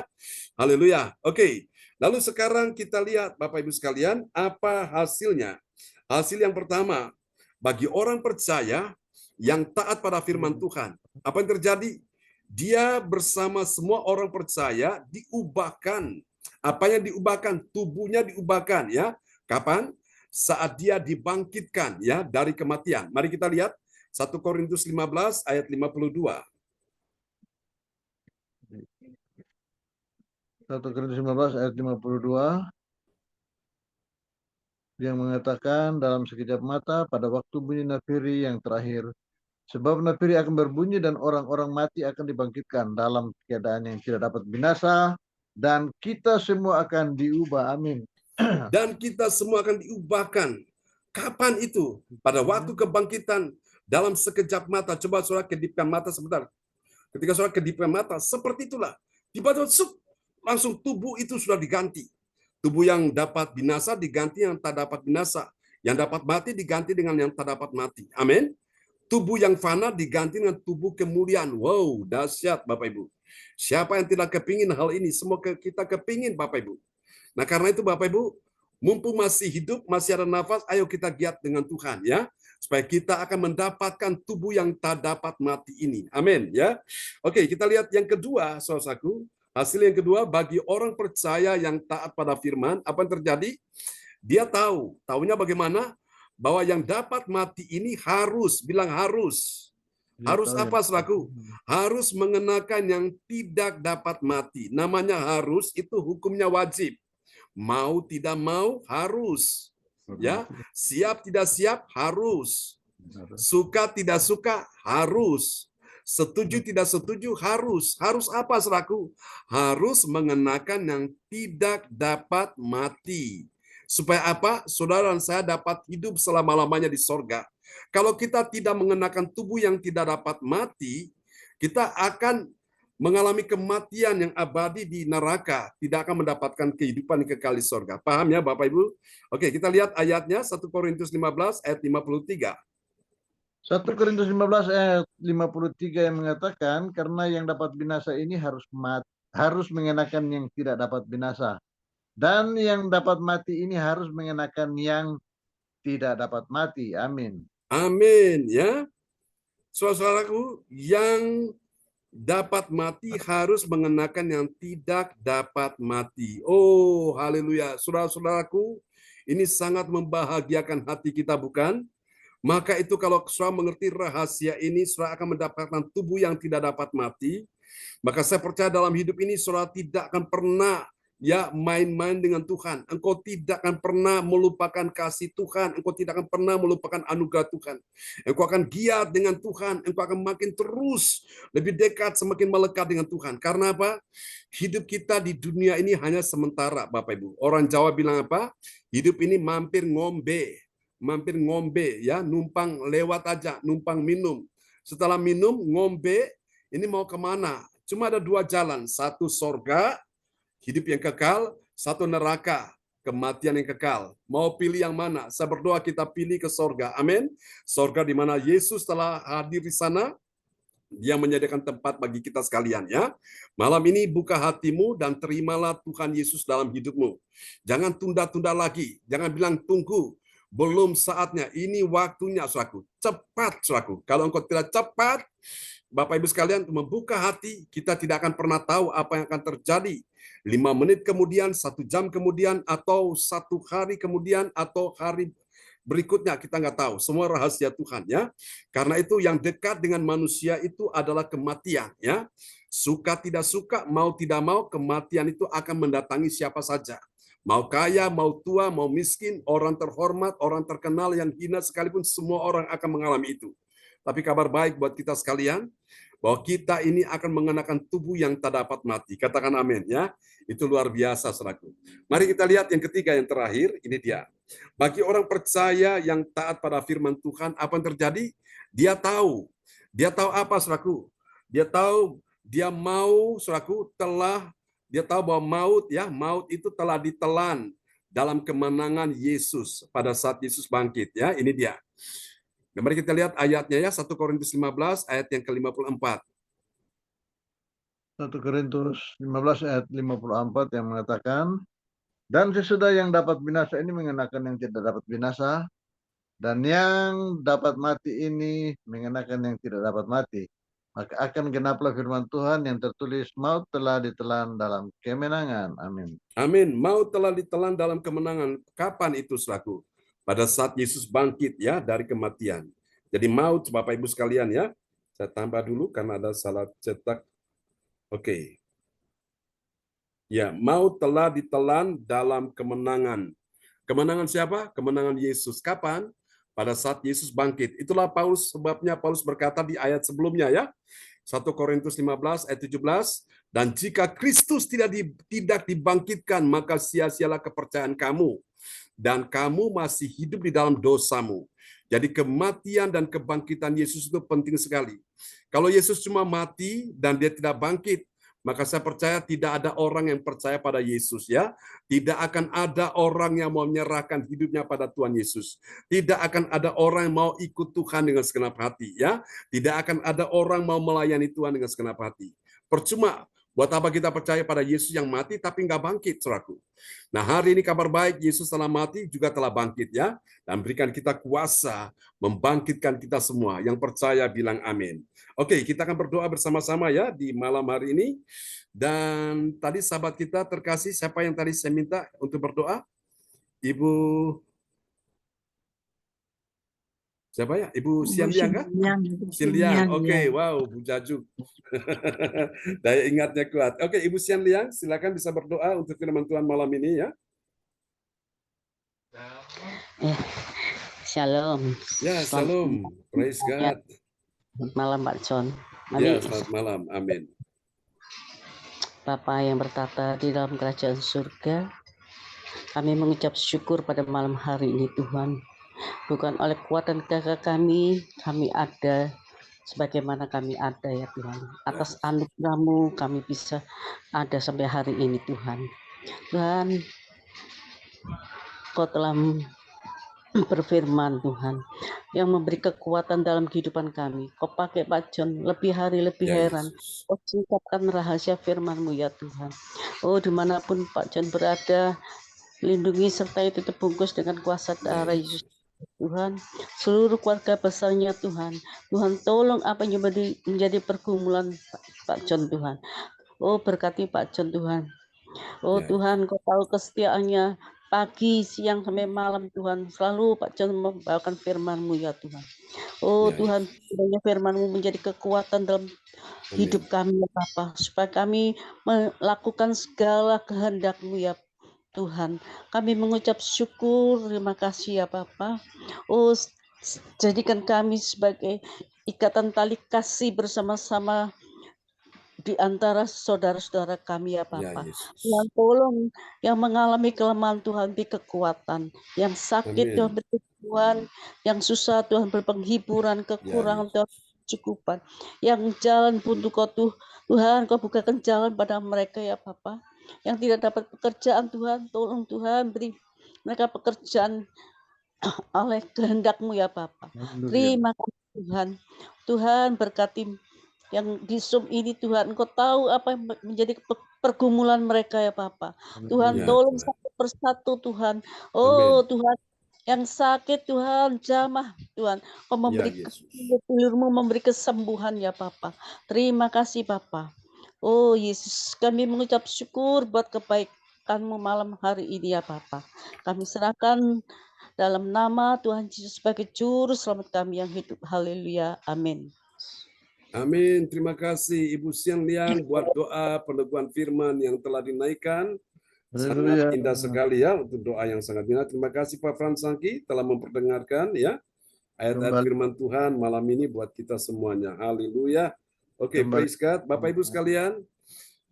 [SPEAKER 3] Haleluya. Oke. Lalu sekarang kita lihat Bapak Ibu sekalian apa hasilnya. Hasil yang pertama, bagi orang percaya yang taat pada firman Tuhan, apa yang terjadi? Dia bersama semua orang percaya diubahkan. Apa yang diubahkan? Tubuhnya diubahkan ya. Kapan? Saat dia dibangkitkan ya dari kematian. Mari kita lihat 1 Korintus 15 ayat 52.
[SPEAKER 8] 1 Korintus 15 ayat 52 yang mengatakan dalam sekejap mata pada waktu bunyi nafiri yang terakhir. Sebab nafiri akan berbunyi dan orang-orang mati akan dibangkitkan dalam keadaan yang tidak dapat binasa dan kita semua akan diubah. Amin.
[SPEAKER 3] Dan kita semua akan diubahkan. Kapan itu? Pada waktu kebangkitan dalam sekejap mata. Coba saudara kedipkan mata sebentar. Ketika saudara kedipkan mata, seperti itulah. Tiba-tiba langsung tubuh itu sudah diganti. Tubuh yang dapat binasa diganti yang tak dapat binasa. Yang dapat mati diganti dengan yang tak dapat mati. Amin. Tubuh yang fana diganti dengan tubuh kemuliaan. Wow, dahsyat Bapak Ibu. Siapa yang tidak kepingin hal ini? Semua kita kepingin Bapak Ibu. Nah karena itu Bapak Ibu, mumpung masih hidup, masih ada nafas, ayo kita giat dengan Tuhan ya. Supaya kita akan mendapatkan tubuh yang tak dapat mati ini. Amin ya. Oke, kita lihat yang kedua, saudaraku. Hasil yang kedua, bagi orang percaya yang taat pada firman, apa yang terjadi? Dia tahunya bagaimana? Bahwa yang dapat mati ini harus, bilang harus. Harus apa, saudaraku? Harus mengenakan yang tidak dapat mati. Namanya harus, itu hukumnya wajib. Mau tidak mau harus. Ya, siap tidak siap harus. Suka tidak suka harus. Setuju tidak setuju harus. Harus apa, saudaraku? Harus mengenakan yang tidak dapat mati. Supaya apa? Saudara dan saya dapat hidup selama-lamanya di sorga. Kalau kita tidak mengenakan tubuh yang tidak dapat mati, kita akan mengalami kematian yang abadi di neraka, tidak akan mendapatkan kehidupan kekal di sorga. Paham ya Bapak Ibu? Oke, kita lihat ayatnya 1 Korintus 15 ayat 53.
[SPEAKER 8] 1 Korintus 15 ayat 53 yang mengatakan karena yang dapat binasa ini harus mengenakan yang tidak dapat binasa. Dan yang dapat mati ini harus mengenakan yang tidak dapat mati. Amin.
[SPEAKER 3] Amin ya. Saudaraku, yang dapat mati harus mengenakan yang tidak dapat mati. Oh, haleluya. Saudara-saudaraku, ini sangat membahagiakan hati kita, bukan? Maka itu kalau saudara mengerti rahasia ini, saudara akan mendapatkan tubuh yang tidak dapat mati. Maka saya percaya dalam hidup ini, saudara tidak akan pernah ya main-main dengan Tuhan. Engkau tidak akan pernah melupakan kasih Tuhan. Engkau tidak akan pernah melupakan anugerah Tuhan. Engkau akan giat dengan Tuhan. Engkau akan makin terus lebih dekat, semakin melekat dengan Tuhan. Karena apa? Hidup kita di dunia ini hanya sementara, Bapak Ibu. Orang Jawa bilang apa? Hidup ini mampir ngombe. Mampir ngombe, ya, numpang lewat aja, numpang minum. Setelah minum, ngombe, ini mau kemana? Cuma ada dua jalan. Satu sorga, hidup yang kekal, satu neraka, kematian yang kekal. Mau pilih yang mana? Saya berdoa kita pilih ke sorga. Amin. Sorga di mana Yesus telah hadir di sana. Dia menyediakan tempat bagi kita sekalian ya. Malam ini buka hatimu dan terimalah Tuhan Yesus dalam hidupmu. Jangan tunda-tunda lagi. Jangan bilang tunggu. Belum saatnya. Ini waktunya, saudaraku. Cepat, saudaraku. Kalau engkau tidak cepat, Bapak Ibu sekalian, membuka hati, kita tidak akan pernah tahu apa yang akan terjadi. 5 menit kemudian, 1 jam kemudian, atau 1 hari kemudian, atau hari berikutnya, kita nggak tahu. Semua rahasia Tuhan ya. Karena itu yang dekat dengan manusia itu adalah kematian ya. Suka tidak suka, mau tidak mau, kematian itu akan mendatangi siapa saja. Mau kaya, mau tua, mau miskin, orang terhormat, orang terkenal, yang hina sekalipun, semua orang akan mengalami itu. Tapi kabar baik buat kita sekalian, bahwa kita ini akan mengenakan tubuh yang tak dapat mati. Katakan amin ya. Itu luar biasa, saudaraku. Mari kita lihat yang ketiga, yang terakhir, ini dia. Bagi orang percaya yang taat pada firman Tuhan, apa yang terjadi? Dia tahu. Dia tahu apa, saudaraku? Dia tahu, dia mau, saudaraku, dia tahu bahwa maut itu telah ditelan dalam kemenangan Yesus pada saat Yesus bangkit ya. Ini dia. Nah, mari kita lihat ayatnya ya, 1 Korintus 15 ayat yang ke-54.
[SPEAKER 8] 1 Korintus 15 ayat 54 yang mengatakan, dan sesudah yang dapat binasa ini mengenakan yang tidak dapat binasa, dan yang dapat mati ini mengenakan yang tidak dapat mati. Maka akan genaplah firman Tuhan yang tertulis, maut telah ditelan dalam kemenangan. Amin.
[SPEAKER 3] Amin. Maut telah ditelan dalam kemenangan. Kapan itu, saudaraku? Pada saat Yesus bangkit ya dari kematian. Jadi maut, Bapak Ibu sekalian ya. Saya tambah dulu karena ada salah cetak. Oke. Ya, maut telah ditelan dalam kemenangan. Kemenangan siapa? Kemenangan Yesus. Kapan? Pada saat Yesus bangkit. Itulah sebabnya Paulus berkata di ayat sebelumnya ya. 1 Korintus 15 ayat 17. Dan jika Kristus tidak dibangkitkan, maka sia-sialah kepercayaan kamu. Dan kamu masih hidup di dalam dosamu. Jadi kematian dan kebangkitan Yesus itu penting sekali. Kalau Yesus cuma mati dan dia tidak bangkit, maka saya percaya tidak ada orang yang percaya pada Yesus ya. Tidak akan ada orang yang mau menyerahkan hidupnya pada Tuhan Yesus. Tidak akan ada orang yang mau ikut Tuhan dengan segenap hati ya. Tidak akan ada orang mau melayani Tuhan dengan segenap hati. Percuma. Buat apa kita percaya pada Yesus yang mati tapi nggak bangkit, saudaraku? Nah, hari ini kabar baik, Yesus telah mati juga telah bangkit ya, dan berikan kita kuasa membangkitkan kita semua. Yang percaya bilang amin. Oke, kita akan berdoa bersama-sama ya di malam hari ini. Dan tadi sahabat kita terkasih, siapa yang tadi saya minta untuk berdoa? Ibu siapa ya? Ibu Sian Liang kah? Sian Liang. Oke, wow, Bu Jaju. Daya ingatnya kuat. Oke, Ibu Sian Liang, silakan bisa berdoa untuk firman Tuhan malam ini ya.
[SPEAKER 9] Shalom.
[SPEAKER 3] Ya, shalom. Praise God.
[SPEAKER 9] Selamat malam, Pak John.
[SPEAKER 3] Ya, selamat malam. Amin.
[SPEAKER 9] Bapa yang bertata di dalam kerajaan surga, kami mengucap syukur pada malam hari ini Tuhan. Bukan oleh kekuatan gagah kami ada sebagaimana kami ada ya Tuhan. Atas anugerah-Mu kami bisa ada sampai hari ini Tuhan. Tuhan, Kau telah berfirman Tuhan yang memberi kekuatan dalam kehidupan kami. Kau pakai Pak John lebih hari lebih heran. Kau singkapkan rahasia firman-Mu ya Tuhan. Oh, dimanapun Pak John berada, lindungi serta itu terbungkus dengan kuasa darah Yesus Tuhan. Seluruh keluarga besarnya Tuhan. Tuhan tolong apa yang menjadi pergumulan Pak John Tuhan. Oh, berkati Pak John Tuhan. Oh Tuhan, Kau tahu kesetiaannya pagi, siang, sampai malam Tuhan. Selalu Pak John membawakan firman-Mu ya Tuhan. Oh Tuhan, kiranya firman-Mu menjadi kekuatan dalam hidup kami ya Bapa. Supaya kami melakukan segala kehendak-Mu ya Tuhan. Kami mengucap syukur, terima kasih ya Bapa. Oh, jadikan kami sebagai ikatan tali kasih bersama-sama di antara saudara-saudara kami ya Bapa. Tuhan tolong yang mengalami kelemahan Tuhan beri kekuatan, yang sakit Tuhan beri Tuhan, yang susah Tuhan beri penghiburan, kekurangan Tuhan cukupan, yang jalan buntu Tuhan Kau bukakan jalan pada mereka ya Bapa. Yang tidak dapat pekerjaan Tuhan, tolong Tuhan beri mereka pekerjaan oleh kehendak-Mu ya Bapa. Terima kasih Tuhan. Tuhan berkati yang di Zoom ini Tuhan, Engkau tahu apa yang menjadi pergumulan mereka ya Bapa. Tuhan tolong satu persatu Tuhan. Oh Tuhan, yang sakit Tuhan jamah Tuhan. Kau memberi Tulur-Mu memberi kesembuhan ya Bapa. Terima kasih Bapa. Oh Yesus, kami mengucap syukur buat kebaikan-Mu malam hari ini ya Bapa. Kami serahkan dalam nama Tuhan Yesus sebagai juru selamat kami yang hidup. Haleluya. Amin.
[SPEAKER 3] Amin. Terima kasih Ibu Sian Liang buat doa peneguhan firman yang telah dinaikkan. Sangat indah sekali ya untuk doa yang sangat indah. Terima kasih Pak Frans Sangki telah memperdengarkan ya ayat-ayat firman Tuhan malam ini buat kita semuanya. Haleluya. Oke, praise God. Bapak Ibu sekalian,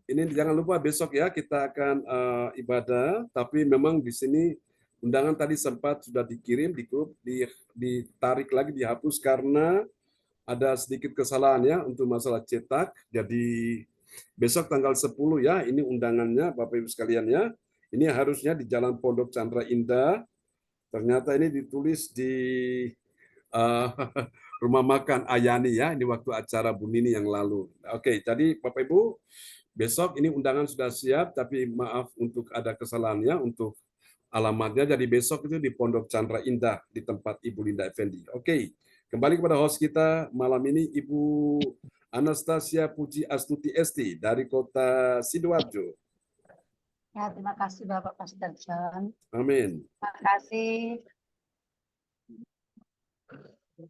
[SPEAKER 3] ini jangan lupa besok ya kita akan ibadah, tapi memang di sini undangan tadi sempat sudah dikirim di grup, ditarik lagi, dihapus karena ada sedikit kesalahan ya untuk masalah cetak. Jadi besok tanggal 10 ya, ini undangannya Bapak Ibu sekalian ya. Ini harusnya di Jalan Pondok Chandra Indah. Ternyata ini ditulis di eh, rumah makan Ayani ya, ini waktu acara Bu Nini yang lalu. Oke, jadi Bapak Ibu, besok ini undangan sudah siap, tapi maaf untuk ada kesalahannya untuk alamatnya. Jadi besok itu di Pondok Chandra Indah di tempat Ibu Linda Effendi. Oke, kembali kepada host kita malam ini Ibu Anastasia Puji Astuti Esti dari kota Sidoarjo.
[SPEAKER 4] Ya, terima kasih Bapak Pastor John.
[SPEAKER 3] Amin.
[SPEAKER 4] Terima kasih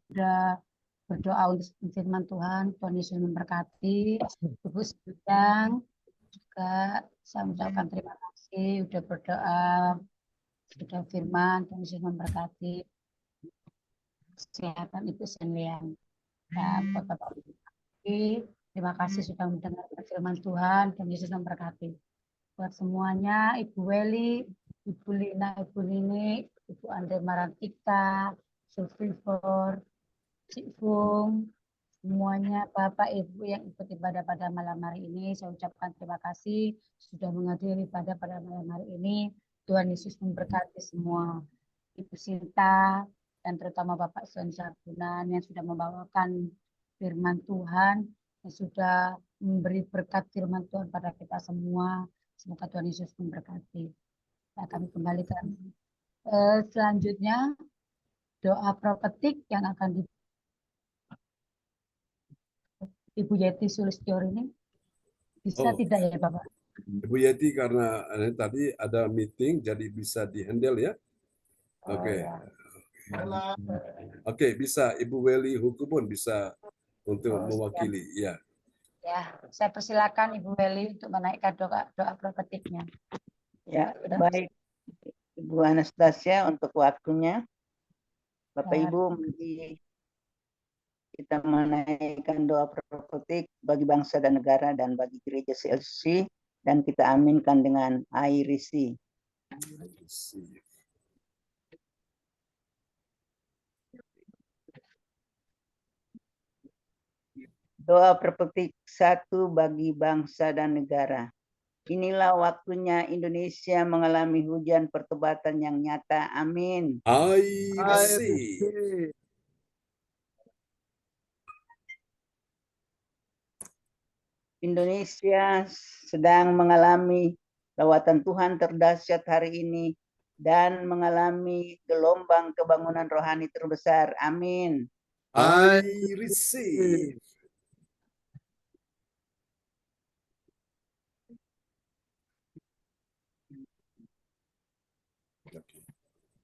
[SPEAKER 4] sudah berdoa untuk firman Tuhan. Tuhan Yesus memberkati. Ibu sedang juga saya mengucapkan terima kasih sudah berdoa, sudah firman. Tuhan Yesus memberkati. Kesehatan itu sendirian. Dan Bapak terima kasih sudah mendengarkan firman Tuhan. Tuhan Yesus memberkati. Buat semuanya, Ibu Weli, Ibu Lina, Ibu Nini, Ibu Andre Marantika, Sulfifor, Cik Fung, semuanya Bapak Ibu yang ikut ibadah pada malam hari ini, saya ucapkan terima kasih sudah menghadiri pada malam hari ini. Tuhan Yesus memberkati semua. Ibu Sinta dan terutama Bapak Son Sarbunan yang sudah membawakan firman Tuhan, yang sudah memberi berkat firman Tuhan pada kita semua. Semoga Tuhan Yesus memberkati. Nah, kami kembalikan selanjutnya doa profetik yang akan Ibu Yeti Sulistyawardini. Bisa tidak ya Bapak?
[SPEAKER 3] Ibu Yeti karena tadi ada meeting jadi bisa dihandle ya. Oke.
[SPEAKER 4] Ya.
[SPEAKER 3] Oke, bisa Ibu Weli Hukubun bisa untuk mewakili ya.
[SPEAKER 4] Ya, saya persilakan Ibu Weli untuk menaikkan doa profetiknya.
[SPEAKER 10] Ya, baik Ibu Anastasia untuk waktunya. Bapak Ibu, mari kita menaikkan doa profetik bagi bangsa dan negara dan bagi gereja CLC dan kita aminkan dengan I receive. Doa profetik 1 bagi bangsa dan negara. Inilah waktunya Indonesia mengalami hujan pertobatan yang nyata. Amin.
[SPEAKER 3] I receive.
[SPEAKER 10] Indonesia sedang mengalami lawatan Tuhan terdahsyat hari ini dan mengalami gelombang kebangunan rohani terbesar. Amin.
[SPEAKER 3] I receive.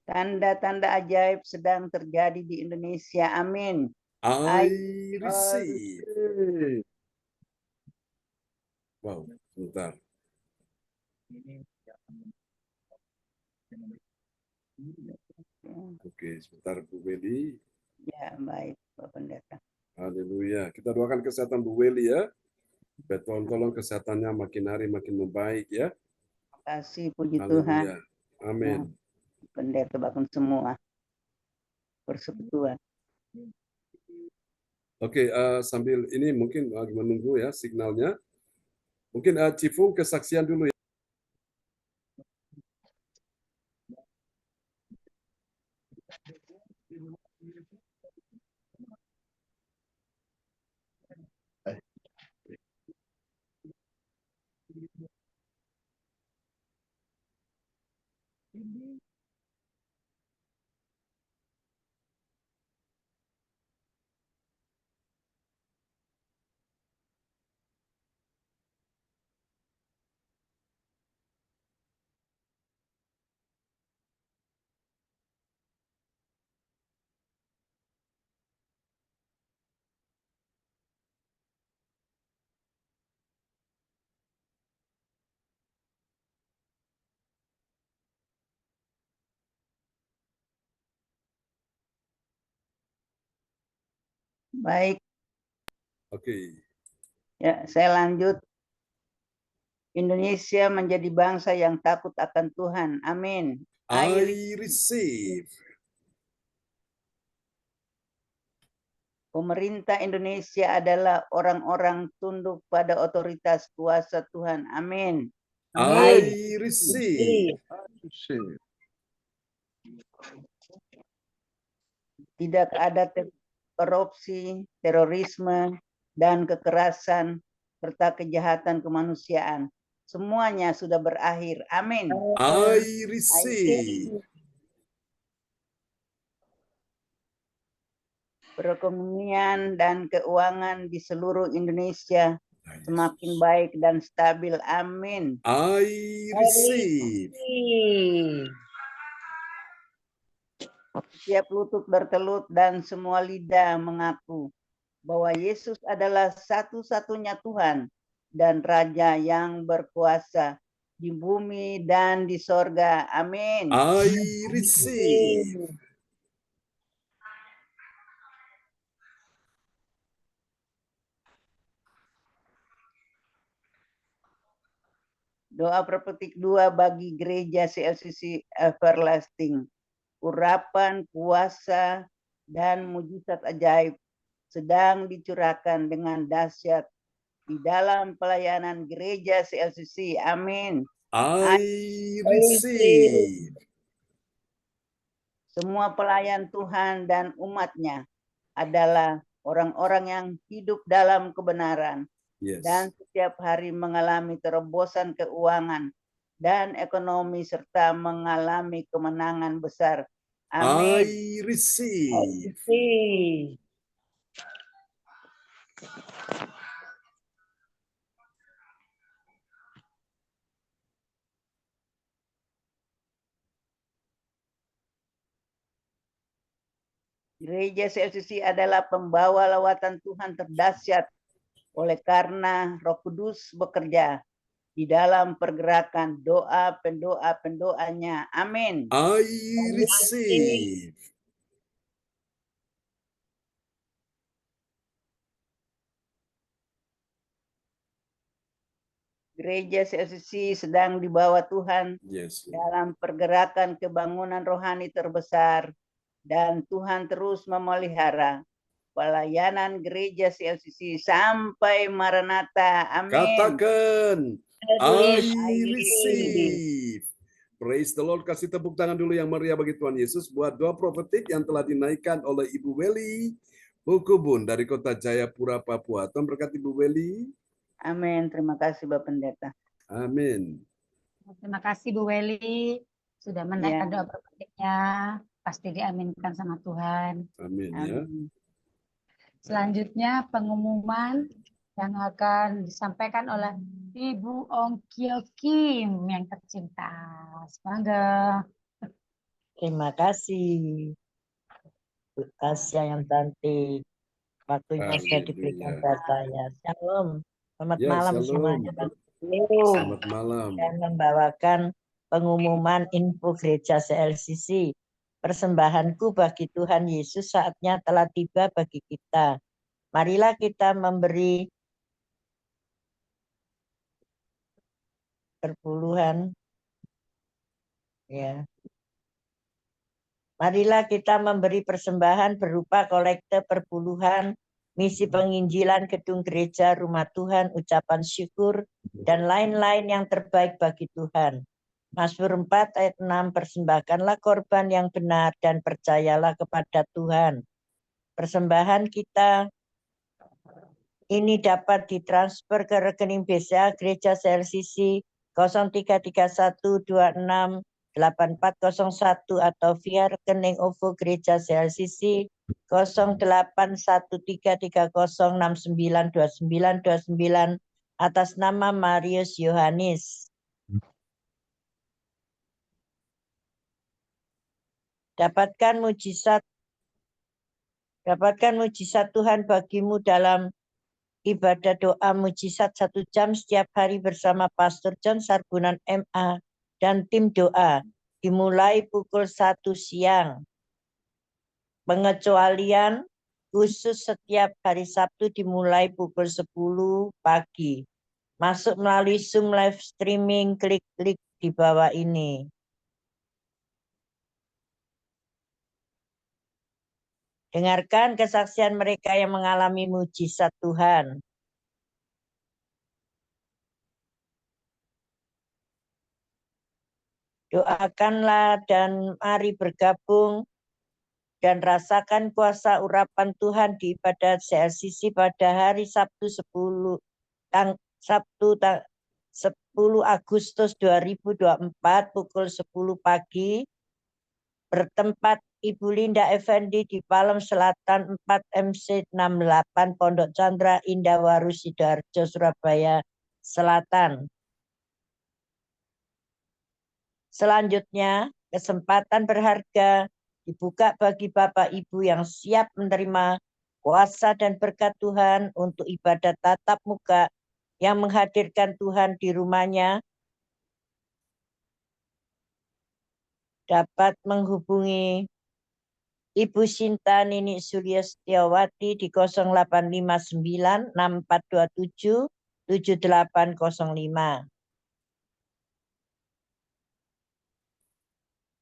[SPEAKER 10] Tanda-tanda ajaib sedang terjadi di Indonesia. Amin.
[SPEAKER 3] I receive. Wow, sebentar. Oke, sebentar Bu Weli.
[SPEAKER 10] Ya, baik Pak Pendeta.
[SPEAKER 3] Haleluya. Kita doakan kesehatan Bu Weli ya. Tolong kesehatannya makin hari makin membaik ya.
[SPEAKER 10] Terima kasih, puji
[SPEAKER 3] Haleluya.
[SPEAKER 10] Tuhan.
[SPEAKER 3] Amin.
[SPEAKER 10] Ya, Pendeta bahkan semua persekutuan.
[SPEAKER 3] Oke, sambil ini mungkin lagi menunggu ya signalnya. Mungkin Cifung kesaksian dulu ya.
[SPEAKER 10] Baik.
[SPEAKER 3] Oke.
[SPEAKER 10] Ya, saya lanjut. Indonesia menjadi bangsa yang takut akan Tuhan. Amin.
[SPEAKER 3] I receive.
[SPEAKER 10] Pemerintah Indonesia adalah orang-orang tunduk pada otoritas kuasa Tuhan. Amin.
[SPEAKER 3] I receive.
[SPEAKER 10] tidak ada korupsi, terorisme, dan kekerasan, serta kejahatan kemanusiaan. Semuanya sudah berakhir. Amin.
[SPEAKER 3] I receive.
[SPEAKER 10] Perekonomian dan keuangan di seluruh Indonesia semakin baik dan stabil. Amin.
[SPEAKER 3] I receive.
[SPEAKER 10] Setiap lutut bertelut dan semua lidah mengaku bahwa Yesus adalah satu-satunya Tuhan dan Raja yang berkuasa di bumi dan di sorga. Amin.
[SPEAKER 3] I receive.
[SPEAKER 10] Doa perpetik 2 bagi gereja CLCC Everlasting. Urapan, kuasa, dan mujizat ajaib sedang dicurahkan dengan dahsyat di dalam pelayanan gereja CLCC. Amin.
[SPEAKER 3] I receive.
[SPEAKER 10] Semua pelayan Tuhan dan umatnya adalah orang-orang yang hidup dalam kebenaran dan setiap hari mengalami terobosan keuangan dan ekonomi serta mengalami kemenangan besar. Amin.
[SPEAKER 3] I receive.
[SPEAKER 10] Gereja CLCC adalah pembawa lawatan Tuhan terdahsyat oleh karena Roh Kudus bekerja di dalam pergerakan doa pendoa-pendoanya. Amin.
[SPEAKER 3] I receive.
[SPEAKER 10] Gereja CLCC sedang dibawa Tuhan
[SPEAKER 3] Yes.
[SPEAKER 10] dalam pergerakan kebangunan rohani terbesar dan Tuhan terus memelihara pelayanan gereja CLCC sampai Maranatha. Amin.
[SPEAKER 3] Katakan, I receive. Praise the Lord. Kasih tepuk tangan dulu yang meriah bagi Tuhan Yesus buat doa profetik yang telah dinaikkan oleh Ibu Weli Bukubun dari Kota Jayapura, Papua. Tuhan berkati Ibu Weli.
[SPEAKER 10] Amin. Terima kasih Bapak Pendeta.
[SPEAKER 3] Amin.
[SPEAKER 4] Terima kasih Bu Weli sudah menaikkan doa profetiknya, pasti diaminkan sama Tuhan.
[SPEAKER 3] Amin ya.
[SPEAKER 4] Selanjutnya pengumuman yang akan disampaikan oleh Ibu Ongkyo Kim yang tercinta. Semoga.
[SPEAKER 11] Terima kasih. Bu Tasya yang cantik. Waktunya sudah diberikan buat saya. Shalom. Selamat malam semuanya.
[SPEAKER 3] Selamat malam.
[SPEAKER 11] Dan membawakan pengumuman info gereja CLCC. Persembahanku bagi Tuhan Yesus saatnya telah tiba bagi kita. Marilah kita memberi perpuluhan. Ya. Marilah kita memberi persembahan berupa kolekte perpuluhan, misi penginjilan gedung gereja, rumah Tuhan, ucapan syukur, dan lain-lain yang terbaik bagi Tuhan. Mazmur 4 ayat 6, persembahkanlah korban yang benar dan percayalah kepada Tuhan. Persembahan kita ini dapat ditransfer ke rekening BCA Gereja CLCC 033126 8401 atau via rekening OVO Gereja CLCC 081330692929 atas nama Marius Yohanes. Dapatkan mujizat Tuhan bagimu dalam ibadah doa mujizat 1 jam setiap hari bersama Pastor John Sarbunan MA dan tim doa dimulai pukul 1 siang. Pengecualian khusus setiap hari Sabtu dimulai pukul 10 pagi. Masuk melalui Zoom live streaming, klik di bawah ini. Dengarkan kesaksian mereka yang mengalami mujizat Tuhan. Doakanlah dan mari bergabung dan rasakan kuasa urapan Tuhan di ibadat CLCC pada hari Sabtu 10 Agustus 2024 pukul 10 pagi bertempat Ibu Linda Effendi di Palem Selatan 4 MC 68 Pondok Chandra Indawaru Sidoarjo Surabaya Selatan. Selanjutnya, kesempatan berharga dibuka bagi Bapak Ibu yang siap menerima kuasa dan berkat Tuhan untuk ibadat tatap muka yang menghadirkan Tuhan di rumahnya. Dapat menghubungi Ibu Sinta Nini Surya Setiawati di 0859 6427 7805.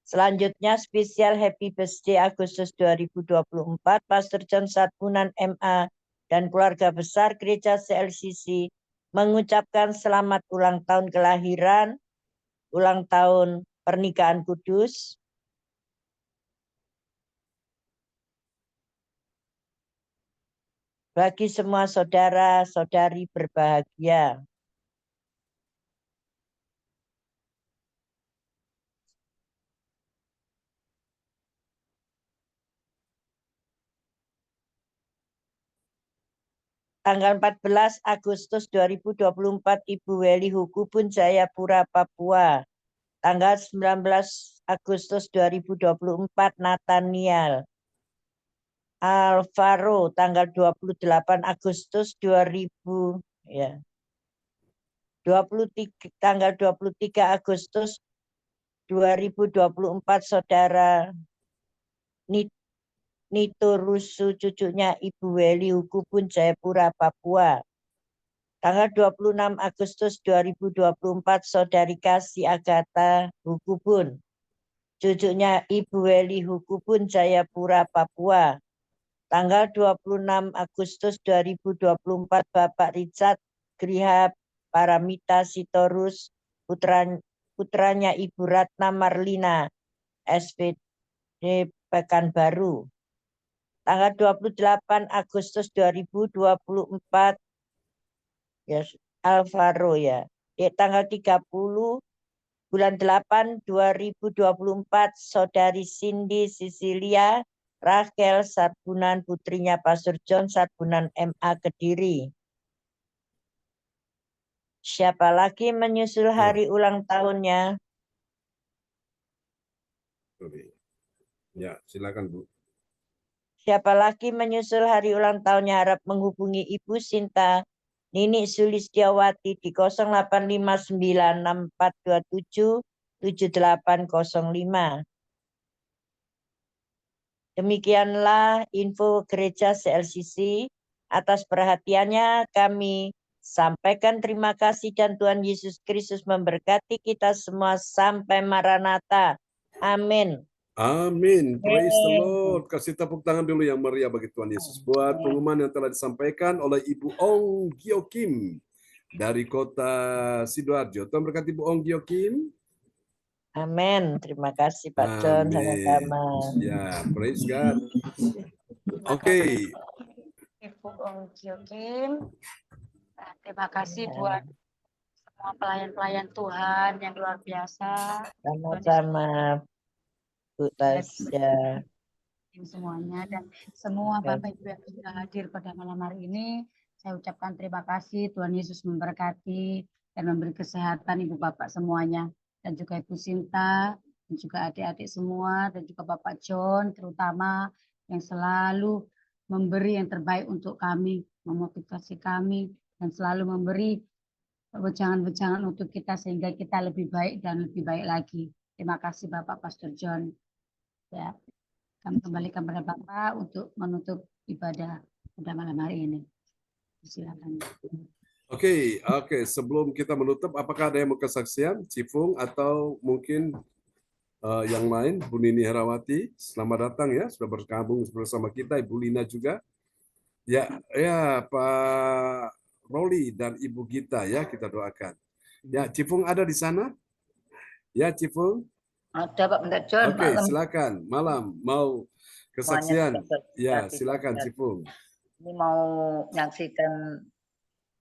[SPEAKER 11] Selanjutnya spesial Happy Birthday Agustus 2024 Pastor John Satbunan MA dan keluarga besar Gereja CLCC mengucapkan selamat ulang tahun kelahiran, ulang tahun pernikahan kudus. Bagi semua saudara-saudari berbahagia. Tanggal 14 Agustus 2024 Ibu Weli Hukubun Jayapura, Papua. Tanggal 19 Agustus 2024 Nathaniel Alvaro. Tanggal 28 Agustus 2000 ya. Tanggal 23 Agustus 2024 Saudara Nito Rusu, cucunya Ibu Weli Hukubun Jayapura, Papua. Tanggal 26 Agustus 2024 Saudari Kasih Agatha Hukubun, cucunya Ibu Weli Hukubun Jayapura, Papua. Tanggal 26 Agustus 2024 Bapak Richard Griha Paramita Sitorus, putranya Ibu Ratna Marlina, SPD Pekanbaru. Tanggal 28 Agustus 2024 ya Alvaro ya. Di tanggal 30 bulan 8 2024 Saudari Cindy Sisilia Rachel Sarbunan, putrinya Pastor John Sarbunan MA Kediri. Siapa lagi menyusul hari ulang tahunnya?
[SPEAKER 3] Ya, silakan Bu.
[SPEAKER 11] Siapa lagi menyusul hari ulang tahunnya harap menghubungi Ibu Sinta Nini Sulistiawati di 0859 6427 7805. Demikianlah info Gereja CLCC. Atas perhatiannya kami sampaikan terima kasih dan Tuhan Yesus Kristus memberkati kita semua sampai Maranatha. Amin.
[SPEAKER 3] Amin. Praise the Lord. Kasih tepuk tangan dulu yang meriah bagi Tuhan Yesus. Buat pengumuman yang telah disampaikan oleh Ibu Ong Gio Kim dari kota Sidoarjo. Tuhan berkati Ibu Ong Gio Kim.
[SPEAKER 11] Amin. Terima kasih Pak John. Sama-sama.
[SPEAKER 3] Ya, praise God. Oke.
[SPEAKER 4] Ibu Ong Gio Kim. Terima kasih buat semua pelayan-pelayan Tuhan yang luar biasa.
[SPEAKER 11] Sama-sama Bu Tasya.
[SPEAKER 4] Semuanya dan semua Bapak Ibu yang sudah hadir pada malam hari ini, saya ucapkan terima kasih. Tuhan Yesus memberkati dan memberi kesehatan Ibu Bapak semuanya, dan juga Ibu Sinta, dan juga adik-adik semua, dan juga Bapak John terutama yang selalu memberi yang terbaik untuk kami, memotivasi kami, dan selalu memberi wejangan-wejangan untuk kita sehingga kita lebih baik dan lebih baik lagi. Terima kasih Bapak Pastor John. Ya, kami kembalikan kepada Bapak untuk menutup ibadah pada malam hari ini. Silakan.
[SPEAKER 3] Oke. Sebelum kita menutup, apakah ada yang mau kesaksian, Cifung atau mungkin yang lain, Bu Nini Herawati, selamat datang ya, sudah bergabung bersama kita, Ibu Lina juga. Ya, Pak Roli dan Ibu Gita ya, kita doakan. Ya, Cifung ada di sana? Ya, Cifung.
[SPEAKER 4] Ada Pak Pendeta John.
[SPEAKER 3] Oke, silakan. Malam mau Kesaksian.
[SPEAKER 11] Semuanya
[SPEAKER 3] Ya,
[SPEAKER 11] sudah
[SPEAKER 3] silakan
[SPEAKER 11] tercatat.
[SPEAKER 3] Cipung.
[SPEAKER 11] Ini mau menyaksikan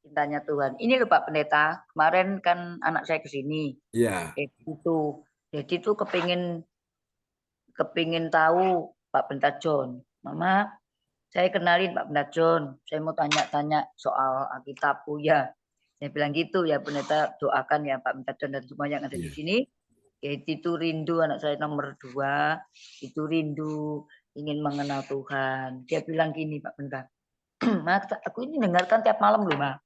[SPEAKER 11] cintanya Tuhan. Ini loh Pak Pendeta, kemarin kan anak saya ke sini.
[SPEAKER 3] Ya.
[SPEAKER 11] Jadi tuh kepingin tahu Pak Pendeta John. Mama, saya kenalin Pak Pendeta John. Saya mau tanya-tanya soal Alkitab. Oh ya, saya bilang gitu ya Pendeta, doakan ya Pak Pendeta John dan semua yang ada di sini. Itu rindu anak saya nomor 2, itu rindu ingin mengenal Tuhan. Dia bilang gini Pak Pendeta, Mas, aku ini dengarkan tiap malam loh Mas.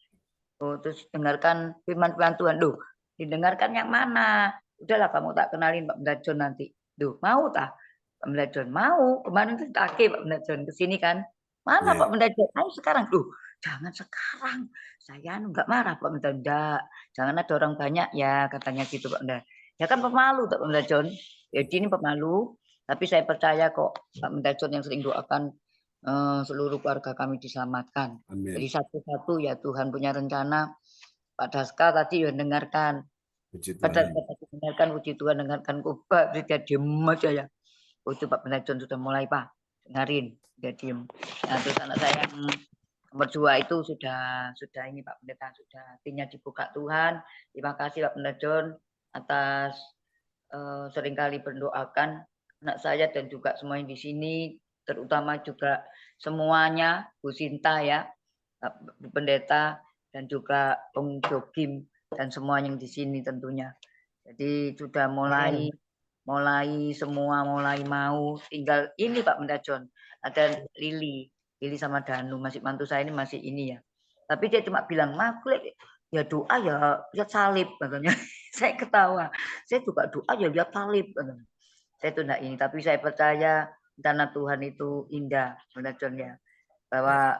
[SPEAKER 11] Oh, terus dengarkan firman-firman Tuhan. Loh, didengarkan yang mana? Udahlah kamu tak kenalin Pak Pendeta John nanti. Duh, mau tak? Pak Pendeta John mau. Kemarin tuh tak Pak Pendeta John ke sini kan. Mana Pak Pendeta John? Ayo sekarang. Duh, jangan sekarang. Saya enggak marah Pak Pendeta. Enggak. Jangan ada orang banyak ya, katanya gitu Pak Pendeta. Ya kan pemalu Pak Pendeta John. Jadi ini pemalu, tapi saya percaya kok Pak Pendeta John yang sering doakan seluruh keluarga kami diselamatkan.
[SPEAKER 3] Amin.
[SPEAKER 11] Jadi satu-satu ya Tuhan punya rencana. Pak Daska tadi ya dengarkan. Pada dengarkan puji Tuhan, dengarkan Pak, dia diem aja ya. Oh, itu Pak Pendeta John sudah mulai Pak, dengarin, dia diem. Nah, terus anak saya yang nomor 2 itu sudah ini Pak Pendeta, sudah hatinya dibuka Tuhan. Terima kasih Pak Pendeta John atas seringkali mendoakan anak saya dan juga semuanya di sini, terutama juga semuanya Bu Sinta ya, Bu Pendeta dan juga Om Jogim dan semuanya yang di sini tentunya. Jadi sudah mulai semua mulai mau, tinggal ini Pak Pendeta John, ada Lili sama Danu, masih mantu saya ini masih ini ya. Tapi dia cuma bilang, "Maklek ya doa ya lihat salib," katanya. Saya ketawa. Saya juga doa ya lihat salib, katanya. Saya itu enggak ini, tapi saya percaya rencana Tuhan itu indah, Pendeta John ya. Bahwa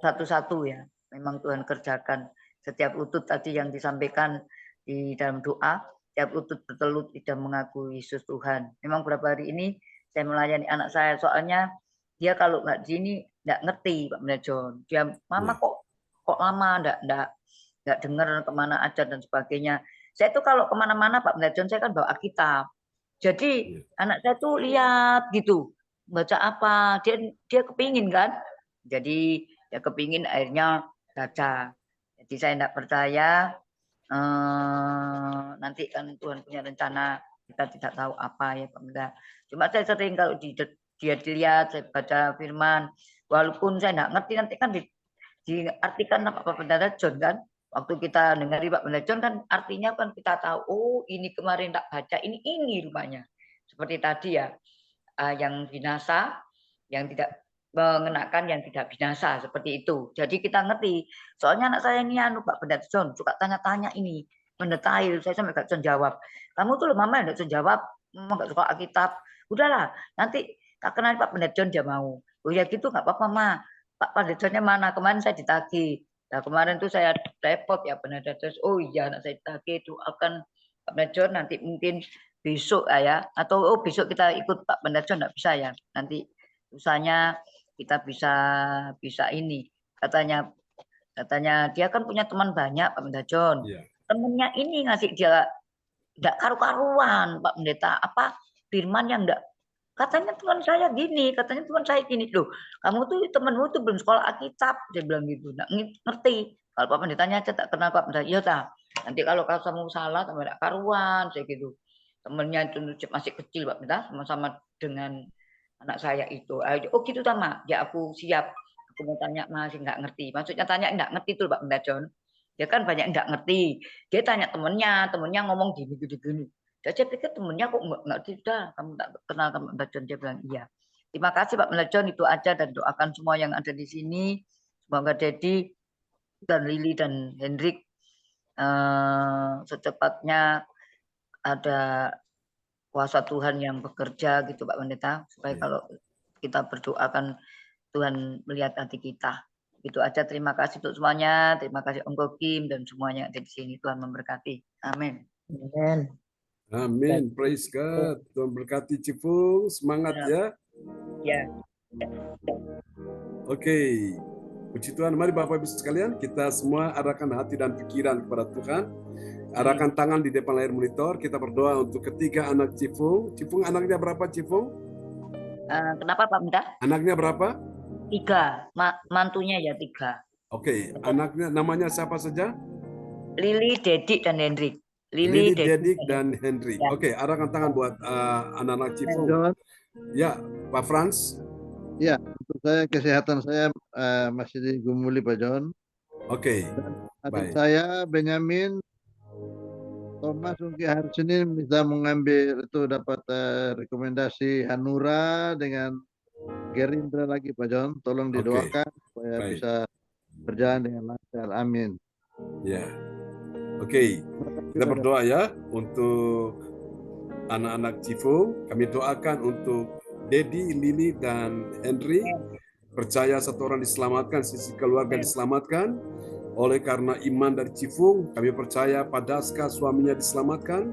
[SPEAKER 11] satu-satu ya, memang Tuhan kerjakan. Setiap lutut tadi yang disampaikan di dalam doa, setiap lutut bertelut tidak mengakui Yesus Tuhan. Memang beberapa hari ini saya melayani anak saya, soalnya dia kalau nggak gini nggak ngerti Pak Pendeta John. Dia, Mama kok lama nggak dengar kemana aja dan sebagainya. Saya tuh kalau kemana-mana Pak Pendeta John, saya kan bawa Alkitab. Jadi anak saya tuh lihat gitu, baca apa, dia kepingin kan. Jadi dia kepingin akhirnya baca. Jadi saya tidak percaya nanti kan Tuhan punya rencana, kita tidak tahu apa ya Pak Pendeta. Cuma saya sering kalau dia dilihat, saya baca firman, walaupun saya tidak ngerti nanti kan diartikan Pak Pendeta John kan. Waktu kita dengar Pak Pendeta John kan artinya kan kita tahu, oh ini kemarin tak baca, ini rupanya. Seperti tadi ya, yang binasa, yang tidak mengenakan yang tidak binasa, seperti itu. Jadi kita ngerti. Soalnya anak saya ini Pak Pendeta John suka tanya-tanya ini, mendetail. Saya sampai nggak bisa jawab. Kamu tuh loh Mama nggak bisa jawab, Mama nggak suka Alkitab. Udahlah, nanti tak kenal Pak Pendeta John dia mau. Oh ya gitu nggak apa-apa Ma. Pak Pendeta Johnnya mana? Kemarin saya ditagih. Nah kemarin tuh saya repot ya Pendeta John. Oh iya anak saya ditagih, doakan Pak Pendeta John nanti mungkin besok ya. Atau besok kita ikut Pak Pendeta John, nggak bisa ya. Nanti usahanya kita bisa ini. Katanya dia kan punya teman banyak Pak Pendeta John. Temennya ini ngasih dia enggak karu-karuan Pak Pendeta, apa firman yang enggak. Katanya teman saya gini, katanya teman saya gini. Loh, kamu tuh temanmu tuh belum sekolah Alkitab, dia bilang gitu. Enggak ngerti. Kalau Pak Pendetanya aja tak kenal Pak Pendeta. Iya ta. Nanti kalau kamu salah sama enggak karuan, saya gitu. Temennya itu masih kecil Pak Pendeta, sama-sama dengan anak saya itu. Oh gitu Tama, ya aku siap. Aku mau tanya masih nggak ngerti. Maksudnya tanya nggak ngerti tuh Pak Pendeta John. Dia kan banyak nggak ngerti. Dia tanya temennya ngomong gini. Saya pikir temennya kok nggak ngerti dah. Kamu tak kenal Pak Pendeta John, dia bilang iya. Terima kasih Pak Pendeta John, itu aja dan doakan semua yang ada di sini. Semoga Dedi dan Lili dan Hendrik secepatnya ada kuasa Tuhan yang bekerja gitu Pak Pendeta, supaya kalau kita berdoakan Tuhan melihat hati kita. Itu aja, terima kasih untuk semuanya, terima kasih Om Gokim dan semuanya yang ada di sini. Tuhan memberkati. Amin.
[SPEAKER 7] Amin.
[SPEAKER 3] Amin. Praise God. Tuhan berkati Cipung, semangat ya.
[SPEAKER 11] Ya.
[SPEAKER 3] Oke. Puji Tuhan, mari Bapak Ibu sekalian, kita semua arahkan hati dan pikiran kepada Tuhan. Arahkan tangan di depan layar monitor, kita berdoa untuk ketiga anak Cipung. Cipung anaknya berapa Cipung?
[SPEAKER 11] Kenapa Pak Benda?
[SPEAKER 3] Anaknya berapa?
[SPEAKER 11] 3, mantunya ya 3.
[SPEAKER 3] Oke, anaknya namanya siapa saja?
[SPEAKER 11] Lili, Dedik, dan Hendrik.
[SPEAKER 3] Lili, Dedik, dan Hendrik.
[SPEAKER 11] Ya.
[SPEAKER 3] Oke, arahkan tangan buat anak-anak Cifung.
[SPEAKER 8] John,
[SPEAKER 3] Ya, Pak Frans.
[SPEAKER 8] ya, untuk saya kesehatan saya masih digumuli Pak John.
[SPEAKER 3] Oke,
[SPEAKER 8] Adik
[SPEAKER 3] baik.
[SPEAKER 8] saya Benyamin Thomas mungkin hari Senin bisa mengambil itu dapat rekomendasi Hanura dengan Gerindra lagi Pak John. Tolong
[SPEAKER 3] Oke,
[SPEAKER 8] didoakan supaya
[SPEAKER 3] baik.
[SPEAKER 8] bisa berjalan dengan lancar. Amin.
[SPEAKER 3] Ya, oke. Kita berdoa ya untuk anak-anak Cifung. Kami doakan untuk Dedi, Lili, dan Henry. Percaya satu orang diselamatkan, sisi keluarga diselamatkan. Oleh karena iman dari Cifung, kami percaya Padaska suaminya diselamatkan.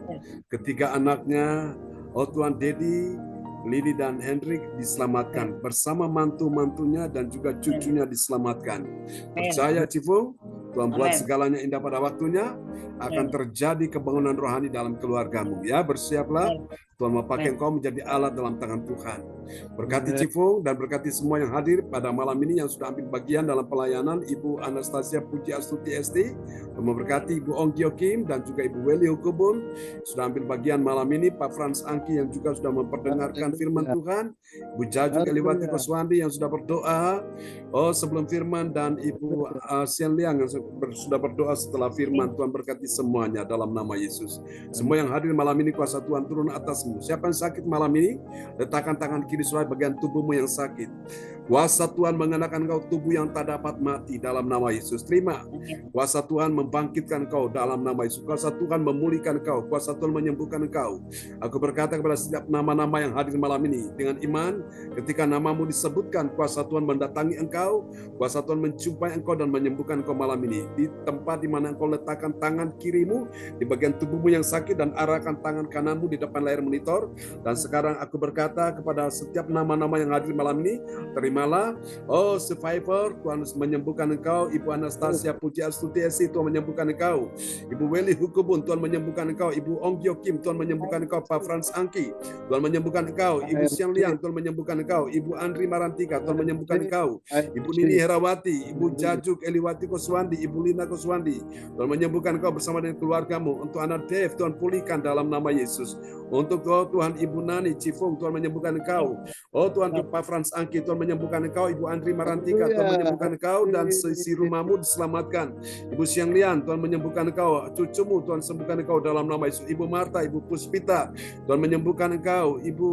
[SPEAKER 3] Ketiga anaknya, oh Tuhan, Dedi, Lili, dan Hendrik diselamatkan. Bersama mantu-mantunya dan juga cucunya diselamatkan. Percaya Cifung, Tuhan buat segalanya indah pada waktunya. Akan terjadi kebangunan rohani dalam keluargamu. Ya, bersiaplah. Tuhan mau pakai engkau menjadi alat dalam tangan Tuhan. Berkati Cifung dan berkati semua yang hadir pada malam ini yang sudah ambil bagian dalam pelayanan. Ibu Anastasia Puji Astuti ST, memberkati Ibu Ongkyo Kim dan juga Ibu Weli Hukubun sudah ambil bagian malam ini. Pak Frans Angki yang juga sudah memperdengarkan firman Tuhan. Ibu Jajuk Eliwati Koswandi yang sudah berdoa sebelum firman, dan Ibu Sian Liang yang sudah berdoa setelah firman. Tuhan berkati semuanya dalam nama Yesus. Semua yang hadir malam ini kuasa Tuhan turun atasmu. Siapa yang sakit malam ini, letakkan tangan kiri sebelah bagian tubuhmu yang sakit. Kuasa Tuhan mengenakan kau tubuh yang tak dapat mati dalam nama Yesus. Terima. Kuasa Tuhan membangkitkan kau dalam nama Yesus. Kuasa Tuhan memulihkan kau. Kuasa Tuhan menyembuhkan kau. Aku berkata kepada setiap nama-nama yang hadir malam ini, dengan iman, ketika namamu disebutkan, kuasa Tuhan mendatangi engkau. Kuasa Tuhan menjumpai engkau dan menyembuhkan engkau malam ini. Di tempat di mana engkau letakkan tangan kirimu di bagian tubuhmu yang sakit, dan arahkan tangan kananmu di depan layar monitor. Dan sekarang aku berkata kepada setiap nama-nama yang hadir malam ini, terimalah. Oh survivor, Tuhan menyembuhkan engkau. Ibu Anastasia Puji Astuti SC, Tuhan menyembuhkan engkau. Ibu Weli Hukubun, Tuhan menyembuhkan engkau. Ibu Ongkyo Kim, Tuhan menyembuhkan engkau. Pak Frans Angki, Tuhan menyembuhkan engkau. Ibu Siang Liang, Tuhan menyembuhkan engkau. Ibu Andri Marantika, Tuhan menyembuhkan engkau. Ibu Nini Herawati, Ibu Jajuk Eliwati Koswandi, Ibu Lina Koswandi, Tuhan menyembuhkan engkau bersama dengan keluargamu. Untuk anak Dev, Tuhan pulihkan dalam nama Yesus. Untuk Tuhan Ibu Nani Cifung, Tuhan menyembuhkan engkau. Oh Tuhan, Pak Frans Angki, Tuhan menyembuhkan engkau. Ibu Andri Marantika, Tuhan menyembuhkan engkau, dan sisi rumahmu diselamatkan. Ibu Siang Lian, Tuhan menyembuhkan engkau. Cucumu, Tuhan sembuhkan engkau dalam nama Yesus. Ibu Marta, Ibu Puspita, Tuhan menyembuhkan engkau. Ibu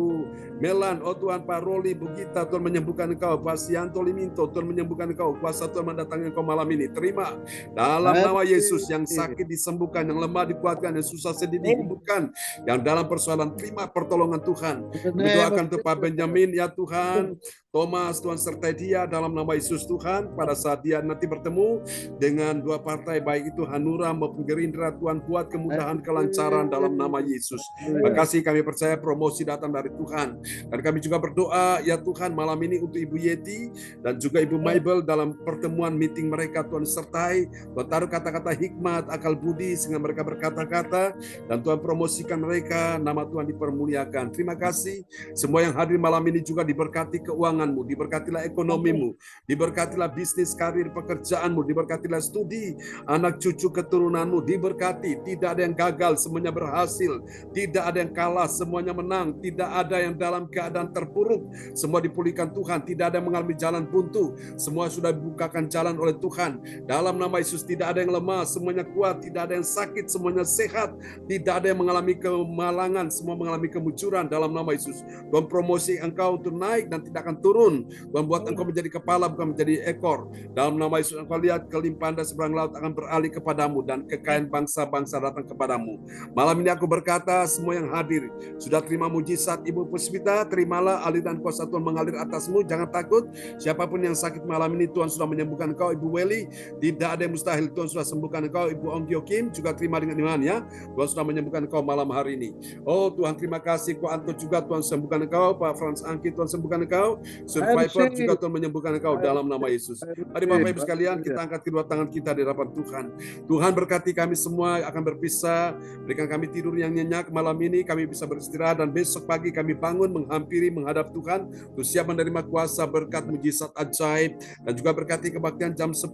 [SPEAKER 3] Melan, oh Tuhan, Pak Roli, Bu Gita, Tuhan menyembuhkan engkau. Pak Sianto Liminto, Tuhan menyembuhkan engkau. Kuasa Tuhan mendatangi engkau malam ini. Terima dalam nama Yesus. Yang sakit disembuhkan, yang lemah dikuatkan, yang susah sedih dihidupkan, yang dalam persoalan terima pertolongan Tuhan. Berdoakan untuk Pak Benjamin, ya Tuhan. Thomas, Tuhan sertai dia dalam nama Yesus Tuhan. Pada saat dia nanti bertemu dengan dua partai, baik itu Hanura maupun Gerindra, Tuhan buat kemudahan, kelancaran dalam nama Yesus. Terima kasih, kami percaya promosi datang dari Tuhan. Dan kami juga berdoa, ya Tuhan, malam ini untuk Ibu Yeti dan juga Ibu Mabel dalam pertemuan meeting mereka. Tuhan sertai, Tuhan taruh kata-kata hikmat, akal budi, sehingga mereka berkata-kata, dan Tuhan promosikan mereka, nama Tuhan dipermuliakan. Terima kasih. Semua yang hadir malam ini juga diberkati keuanganmu, diberkatilah ekonomimu, diberkatilah bisnis, karir, pekerjaanmu, diberkatilah studi, anak cucu keturunanmu, diberkati. Tidak ada yang gagal, semuanya berhasil. Tidak ada yang kalah, semuanya menang. Tidak ada yang dalam keadaan terpuruk, semua dipulihkan Tuhan. Tidak ada yang mengalami jalan buntu, semua sudah dibukakan jalan oleh Tuhan. Dalam nama Yesus, tidak ada yang lemah, semuanya kuat. Tidak ada yang sakit, semuanya sehat. Tidak ada yang mengalami kemalangan, semua mengalami kemunculan dalam nama Yesus. Tuhan promosi engkau untuk naik dan tidak akan turun. Tuhan buat engkau menjadi kepala, bukan menjadi ekor. Dalam nama Yesus, engkau lihat kelimpahan dari seberang laut akan beralih kepadamu, dan kekayaan bangsa-bangsa datang kepadamu. Malam ini aku berkata, semua yang hadir sudah terima mujizat. Ibu Puspita, terimalah aliran kuasa Tuhan mengalir atasmu. Jangan takut. Siapapun yang sakit malam ini, Tuhan sudah menyembuhkan engkau. Ibu Weli, tidak ada yang mustahil. Tuhan sudah sembuhkan engkau. Ibu Ongkyo Kim juga terima dengan iman, ya. Tuhan sudah menyembuhkan engkau malam hari ini. Oh Tuhan, terima kasih. Ko Anto juga Tuhan sembuhkan engkau. Pak Frans Angki, Tuhan sembuhkan engkau. Survivor Clifford juga Tuhan menyembuhkan engkau dalam nama Yesus. Mari Bapak Ibu sekalian, kita angkat kedua tangan kita di hadapan Tuhan. Tuhan berkati kami semua akan berpisah, berikan kami tidur yang nyenyak malam ini, kami bisa beristirahat dan besok pagi kami bangun menghampiri menghadap Tuhan, untuk siap menerima kuasa berkat mujizat ajaib, dan juga berkati kebaktian jam 10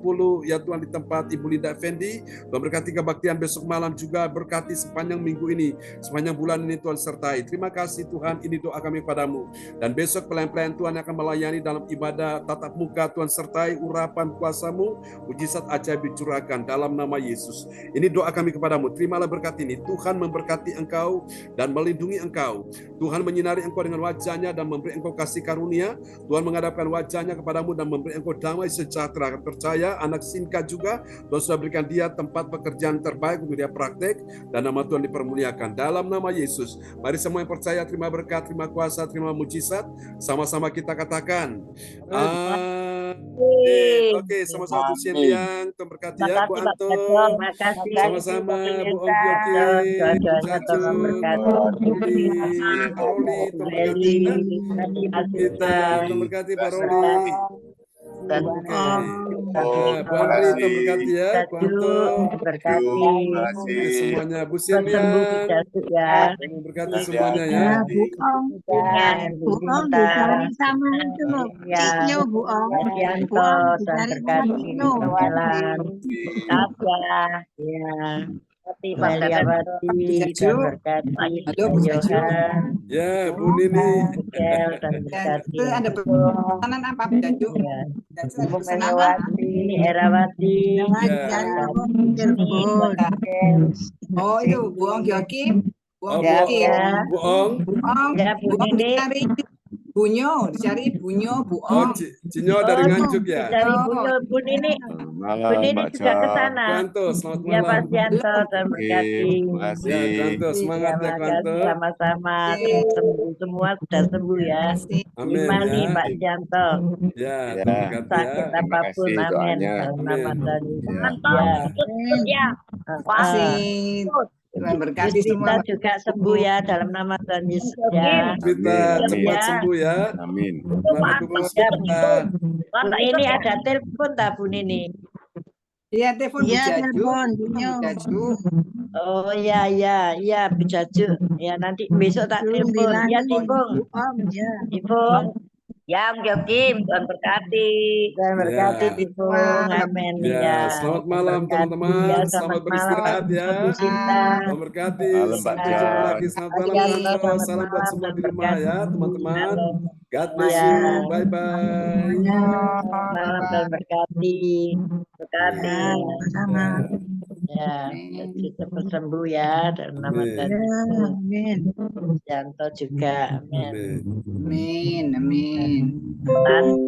[SPEAKER 3] ya Tuhan di tempat Ibu Linda Effendi. Tuhan berkati kebaktian besok malam juga, berkati sepanjang minggu ini, sepanjang bulan ini Tuhan sertai. Terima kasih Tuhan, ini doa kami padamu. Dan besok pelayan-pelayan Tuhan akan melayani dalam ibadah tatap muka, Tuhan sertai urapan kuasa-Mu, mujizat ajaib dicurahkan dalam nama Yesus. Ini doa kami kepadamu, terimalah berkat ini. Tuhan memberkati engkau dan melindungi engkau. Tuhan menyinari engkau dengan wajah-Nya dan memberi engkau kasih karunia. Tuhan menghadapkan wajah-Nya kepadamu dan memberi engkau damai sejahtera. Percaya anak Sinka juga, Tuhan sudah berikan dia tempat pekerjaan terbaik untuk dia praktek, dan nama Tuhan dipermuliakan dalam nama Yesus. Mari semua yang percaya terima berkat, terima kuasa, terima mujizat. Sama-sama kita katakan Oke, sama-sama Bu Shenliang, Tuhan berkati ya, Bu Anto. Sama-sama Bu Om Gyoki, Bu Cacu, Roli, Tuhan berkati kita, Tuhan berkati Pak Roli. Oke, Bu Andri, Tuhan berkati ya, Bu Anto. Oke, semuanya, Bu Shenliang, Tuhan berkati semuanya ya.
[SPEAKER 7] Bu Om dicari sama itu Ciknya Bu Om. Bu Om dicari sama itu.
[SPEAKER 3] Ya, Bu Nini.
[SPEAKER 12] Itu ada pesanan apa Bu Cacu?
[SPEAKER 11] Bu Megawati, Herawati,
[SPEAKER 12] Oh itu Bu Ong Gyoki. Bu Ong
[SPEAKER 3] Oh,
[SPEAKER 12] Gyoki.
[SPEAKER 3] Bu Ong.
[SPEAKER 12] Bu Ong. Bu Ong dicari Bunyo, dicari Bunyo, Bu
[SPEAKER 3] Oh,
[SPEAKER 12] Ong.
[SPEAKER 3] Cinyo dari Nganjuk ya.
[SPEAKER 11] Dari Bu Nini. Bu Nini juga ke sana.
[SPEAKER 3] Kwanto, selamat
[SPEAKER 11] Ya Pak
[SPEAKER 3] malam.
[SPEAKER 11] Sianto, Tuhan berkati.
[SPEAKER 3] Ya, Kwanto, semangat ya Kwanto.
[SPEAKER 11] Sama-sama. Sembuh semua sudah sembuh ya.
[SPEAKER 3] Amin
[SPEAKER 11] Imani
[SPEAKER 3] ya.
[SPEAKER 11] Pak Sianto.
[SPEAKER 3] Ya, Tuhan berkati ya.
[SPEAKER 11] Sakit apapun, amin. Dalam nama Tuhan Yesus. Ya.
[SPEAKER 12] Kasih. Tuhan berkati semua.
[SPEAKER 11] Kita juga sembuh ya dalam nama Tuhan Yesus ya.
[SPEAKER 3] Kita cepat sembuh ya.
[SPEAKER 13] Amin.
[SPEAKER 11] Untuk ini ada telepon tak Bu Nini?
[SPEAKER 12] Iya, telepon Bu
[SPEAKER 7] Iya,
[SPEAKER 12] Cacu.
[SPEAKER 7] telepon
[SPEAKER 12] Bu Cacu.
[SPEAKER 11] Oh iya Bu Cacu. Ya nanti besok tak
[SPEAKER 7] Belum
[SPEAKER 11] telepon. Ya
[SPEAKER 7] bilangin.
[SPEAKER 11] Tipung.
[SPEAKER 7] Bu Om ya.
[SPEAKER 11] Tipung.
[SPEAKER 9] Ya Om Gyoki, Tuhan berkati.
[SPEAKER 11] Tuhan berkati
[SPEAKER 3] Ya.
[SPEAKER 11] Tipung. Amin
[SPEAKER 3] Ya,
[SPEAKER 11] ya.
[SPEAKER 3] selamat malam teman-teman. Selamat beristirahat ya.
[SPEAKER 11] Bu Sinta.
[SPEAKER 3] Tuhan berkati.
[SPEAKER 13] Malam, Pak
[SPEAKER 3] Sampai jumpa
[SPEAKER 13] John.
[SPEAKER 3] lagi. Selamat malam. Kwanto. Salam buat semua di rumah ya, teman-teman. God bless
[SPEAKER 11] Ya.
[SPEAKER 3] you. Bye-bye.
[SPEAKER 11] Malam Tuhan berkati. Berkati.
[SPEAKER 7] Sama.
[SPEAKER 11] Ya, kita sembuh ya dalam nama
[SPEAKER 3] Amin.
[SPEAKER 11] Tuhan
[SPEAKER 7] Ya,
[SPEAKER 11] Yesus.
[SPEAKER 7] amin.
[SPEAKER 11] Yanto juga. Amin.
[SPEAKER 3] Amin.
[SPEAKER 12] Amin, amin.
[SPEAKER 11] Dan